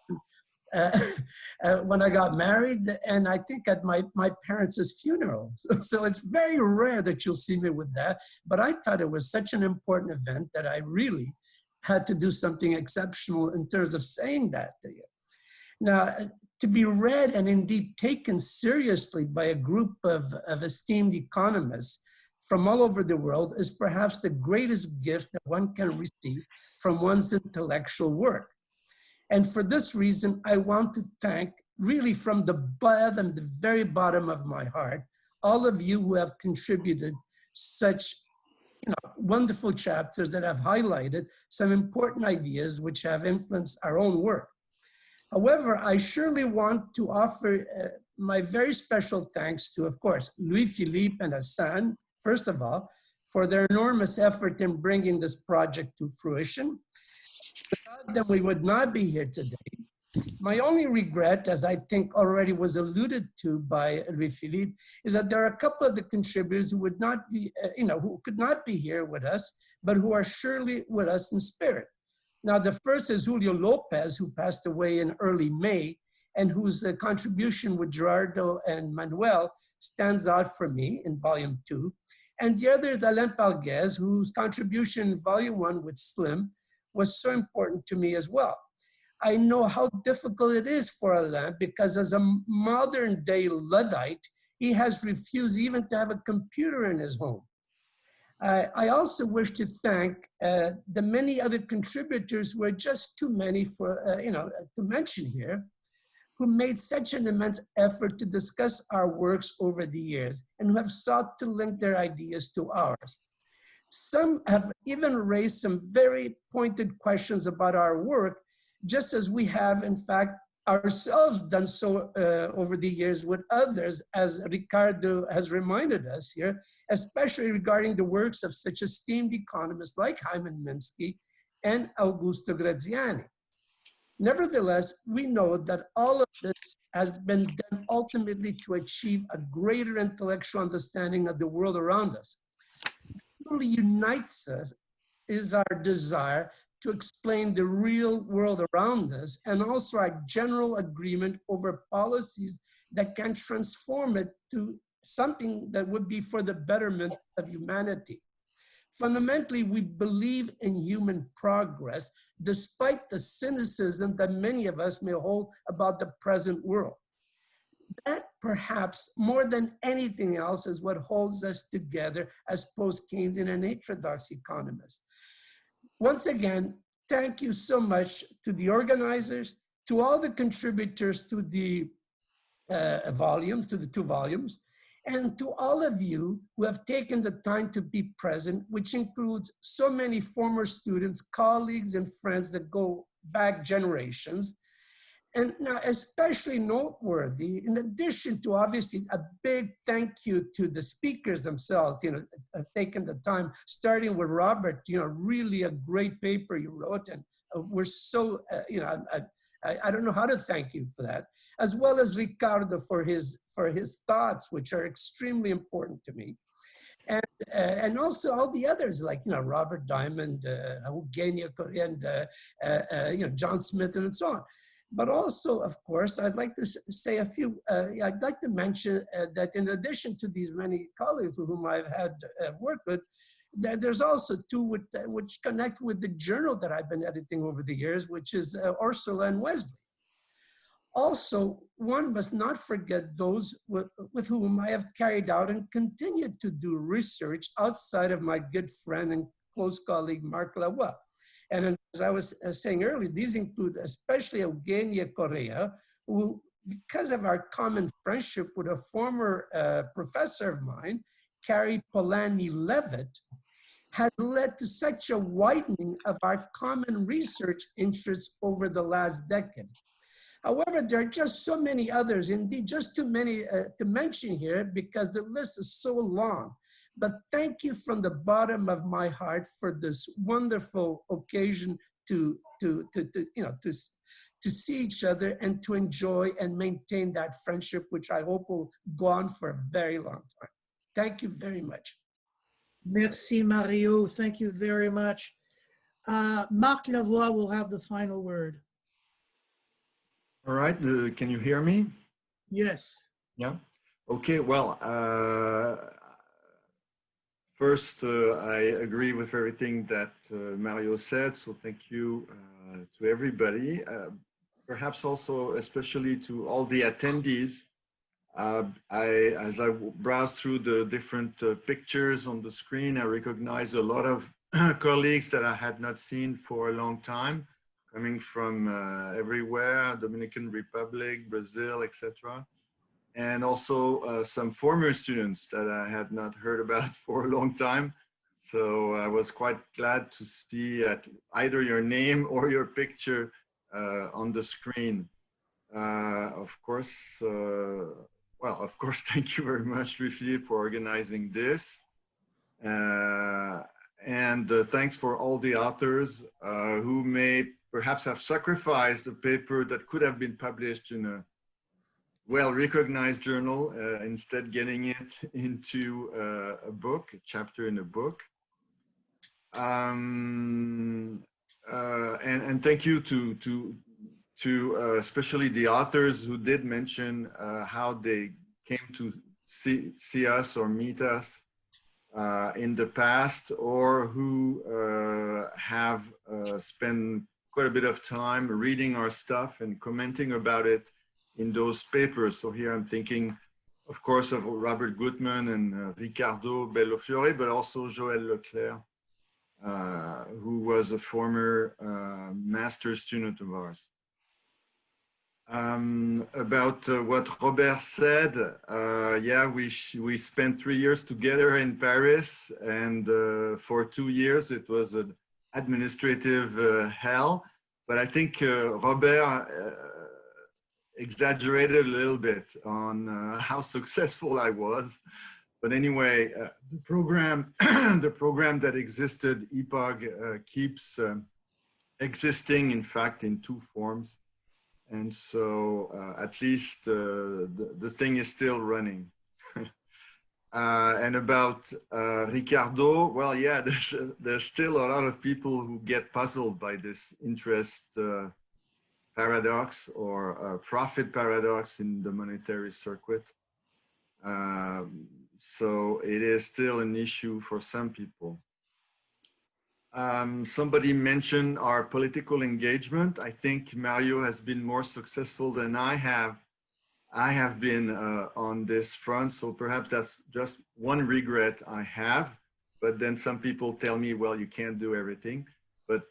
when I got married, and I think at my parents' funeral. So it's very rare that you'll see me with that, but I thought it was such an important event that I really had to do something exceptional in terms of saying that to you. Now, to be read and indeed taken seriously by a group of esteemed economists from all over the world is perhaps the greatest gift that one can receive from one's intellectual work. And for this reason, I want to thank, really from the bottom, the very bottom of my heart, all of you who have contributed such wonderful chapters that have highlighted some important ideas which have influenced our own work. However, I surely want to offer my very special thanks to, of course, Louis-Philippe and Hassan, first of all, for their enormous effort in bringing this project to fruition. Without them, we would not be here today. My only regret, as I think already was alluded to by Louis-Philippe, is that there are a couple of the contributors who would not be, who could not be here with us, but who are surely with us in spirit. Now, the first is Julio Lopez, who passed away in early May, and whose contribution with Gerardo and Manuel stands out for me in volume 2. And the other is Alain Palguez, whose contribution in volume 1 with Slim was so important to me as well. I know how difficult it is for Alain because as a modern day Luddite, he has refused even to have a computer in his home. I also wish to thank the many other contributors who are just too many for, to mention here, who made such an immense effort to discuss our works over the years and who have sought to link their ideas to ours. Some have even raised some very pointed questions about our work, just as we have, in fact, ourselves done so over the years with others, as Ricardo has reminded us here, especially regarding the works of such esteemed economists like Hyman Minsky and Augusto Graziani. Nevertheless, we know that all of this has been done ultimately to achieve a greater intellectual understanding of the world around us. What really unites us is our desire to explain the real world around us and also our general agreement over policies that can transform it to something that would be for the betterment of humanity. Fundamentally, we believe in human progress, despite the cynicism that many of us may hold about the present world. That perhaps more than anything else is what holds us together as post-Keynesian and heterodox economists. Once again, thank you so much to the organizers, to all the contributors to the volume, to the 2 volumes, and to all of you who have taken the time to be present, which includes so many former students, colleagues, and friends that go back generations. And now, especially noteworthy, in addition to obviously a big thank you to the speakers themselves, have taken the time, starting with Robert, really a great paper you wrote, and we're so, I don't know how to thank you for that, as well as Ricardo for his thoughts, which are extremely important to me. And also all the others like, Robert Diamond, Eugenia Correa, and, John Smith, and so on. But also, of course, I'd like to say a few, I'd like to mention that in addition to these many colleagues with whom I've had worked with, there's also 2 which connect with the journal that I've been editing over the years, which is Ursula and Wesley. Also, one must not forget those with whom I have carried out and continued to do research outside of my good friend and close colleague, Marc Lavoie. And as I was saying earlier, these include especially Eugenia Correa, who, because of our common friendship with a former professor of mine, Carrie Polanyi-Levitt, has led to such a widening of our common research interests over the last decade. However, there are just so many others, indeed just too many to mention here because the list is so long. But thank you from the bottom of my heart for this wonderful occasion to see each other and to enjoy and maintain that friendship, which I hope will go on for a very long time. Thank you very much. Merci, Mario. Thank you very much. Marc Lavoie will have the final word. All right, can you hear me? Yes. Yeah, okay, well, first, I agree with everything that Mario said, so thank you to everybody. Perhaps also, especially to all the attendees. As I browsed through the different pictures on the screen, I recognized a lot of colleagues that I had not seen for a long time, coming from everywhere, Dominican Republic, Brazil, etc. And also some former students that I had not heard about for a long time. So I was quite glad to see either your name or your picture on the screen. Of course, thank you very much, Louis-Philippe, for organizing this. And thanks for all the authors who may perhaps have sacrificed a paper that could have been published in a well-recognized journal, instead getting it into a book, a chapter in a book. And thank you to to especially the authors who did mention how they came to see us or meet us in the past, or who have spent quite a bit of time reading our stuff and commenting about it in those papers. So here I'm thinking, of course, of Robert Gutman and Ricardo Bello-Fiore, but also Joël Leclerc, who was a former master student of ours. About what Robert said, yeah, we spent 3 years together in Paris, and for 2 years it was an administrative hell. But I think Robert exaggerated a little bit on how successful I was. But anyway, the program, the program that existed, EPOG, keeps existing, in fact, in 2 forms. And so at least the thing is still running. And about Ricardo, well, yeah, there's still a lot of people who get puzzled by this interest paradox or profit paradox in the monetary circuit. So it is still an issue for some people. Somebody mentioned our political engagement. I think Mario has been more successful than I have been on this front. So perhaps that's just one regret I have. But then some people tell me, well, you can't do everything. But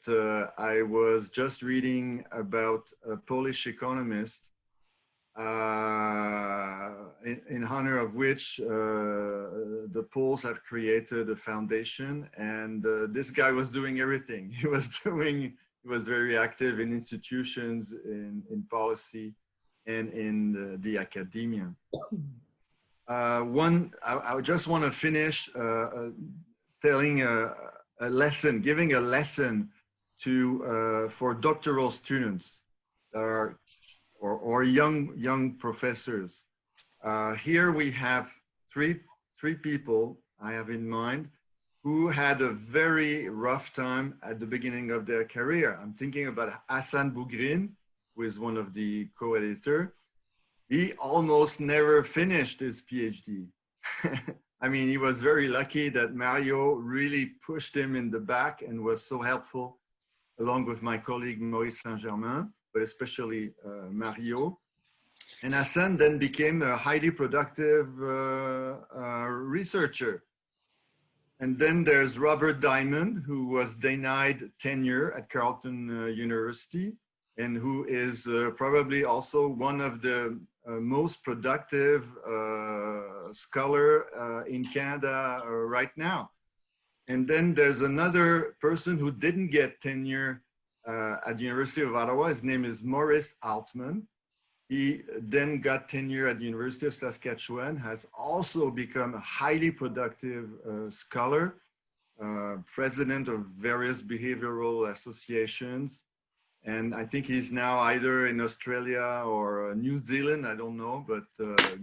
I was just reading about a Polish economist in honor of which the Poles have created a foundation, and this guy was doing everything. He was very active in institutions, in policy, and in the academia. I just want to finish telling a lesson, giving a lesson to for doctoral students or young professors. Here we have three people I have in mind who had a very rough time at the beginning of their career. I'm thinking about Hassan Bougrin, who is one of the co-editors. He almost never finished his PhD. I mean, he was very lucky that Mario really pushed him in the back and was so helpful, along with my colleague Maurice Saint-Germain, but especially Mario. And Hassan then became a highly productive researcher. And then there's Robert Diamond, who was denied tenure at Carleton University, and who is probably also one of the most productive scholar in Canada right now. And then there's another person who didn't get tenure at the University of Ottawa. His name is Maurice Altman. He then got tenure at the University of Saskatchewan, has also become a highly productive scholar, president of various behavioral associations. And I think he's now either in Australia or New Zealand, I don't know, but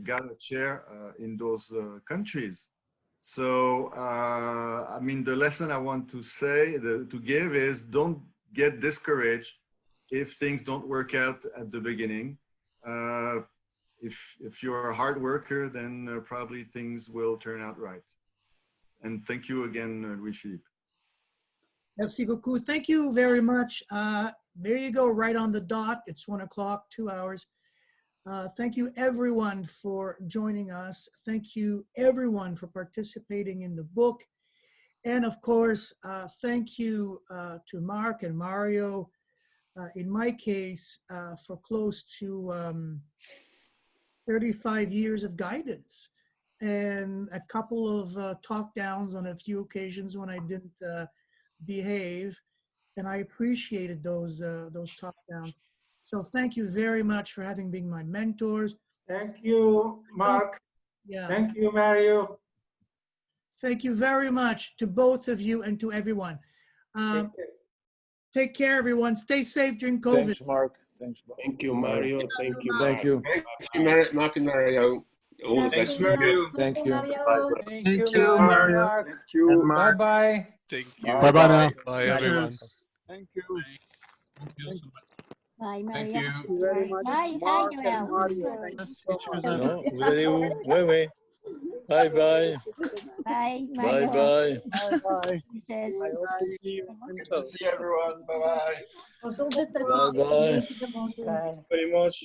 got a chair in those countries. So, I mean, the lesson I want to say, to give is don't get discouraged if things don't work out at the beginning. If you're a hard worker, then probably things will turn out right. And thank you again, Louis-Philippe. Merci beaucoup. Thank you very much. There you go, right on the dot. It's 1 o'clock, 2 hours. Thank you everyone for joining us. Thank you everyone for participating in the book. And of course, thank you to Marc and Mario, in my case, for close to 35 years of guidance and a couple of talk downs on a few occasions when I didn't behave. And I appreciated those talk downs. So thank you very much for having been my mentors. Thank you, Marc. Yeah. Thank you, Mario. Thank you very much to both of you and to everyone. Take care, everyone. Stay safe during COVID. Thanks, Marc. Thanks, Marc. Thank you, Mario. Thank you. Thank you. Thank you, Marc and Mario. All the best. Thank you. Thank you, Mario. Thank you. Bye-bye. Thank you. Bye-bye now. Bye, everyone. Thank you. Thank you so much. Bye, Thank Mario. you. Thank you very much, Bye, Mark and Joel. Mario. Thank you so much. Non, vous allez où? Oui, oui. Bye bye. Bye, Bye Mario. bye. Bye bye. Princess. I hope to see you. Good to see everyone. Bye bye. Bye bye. Very much.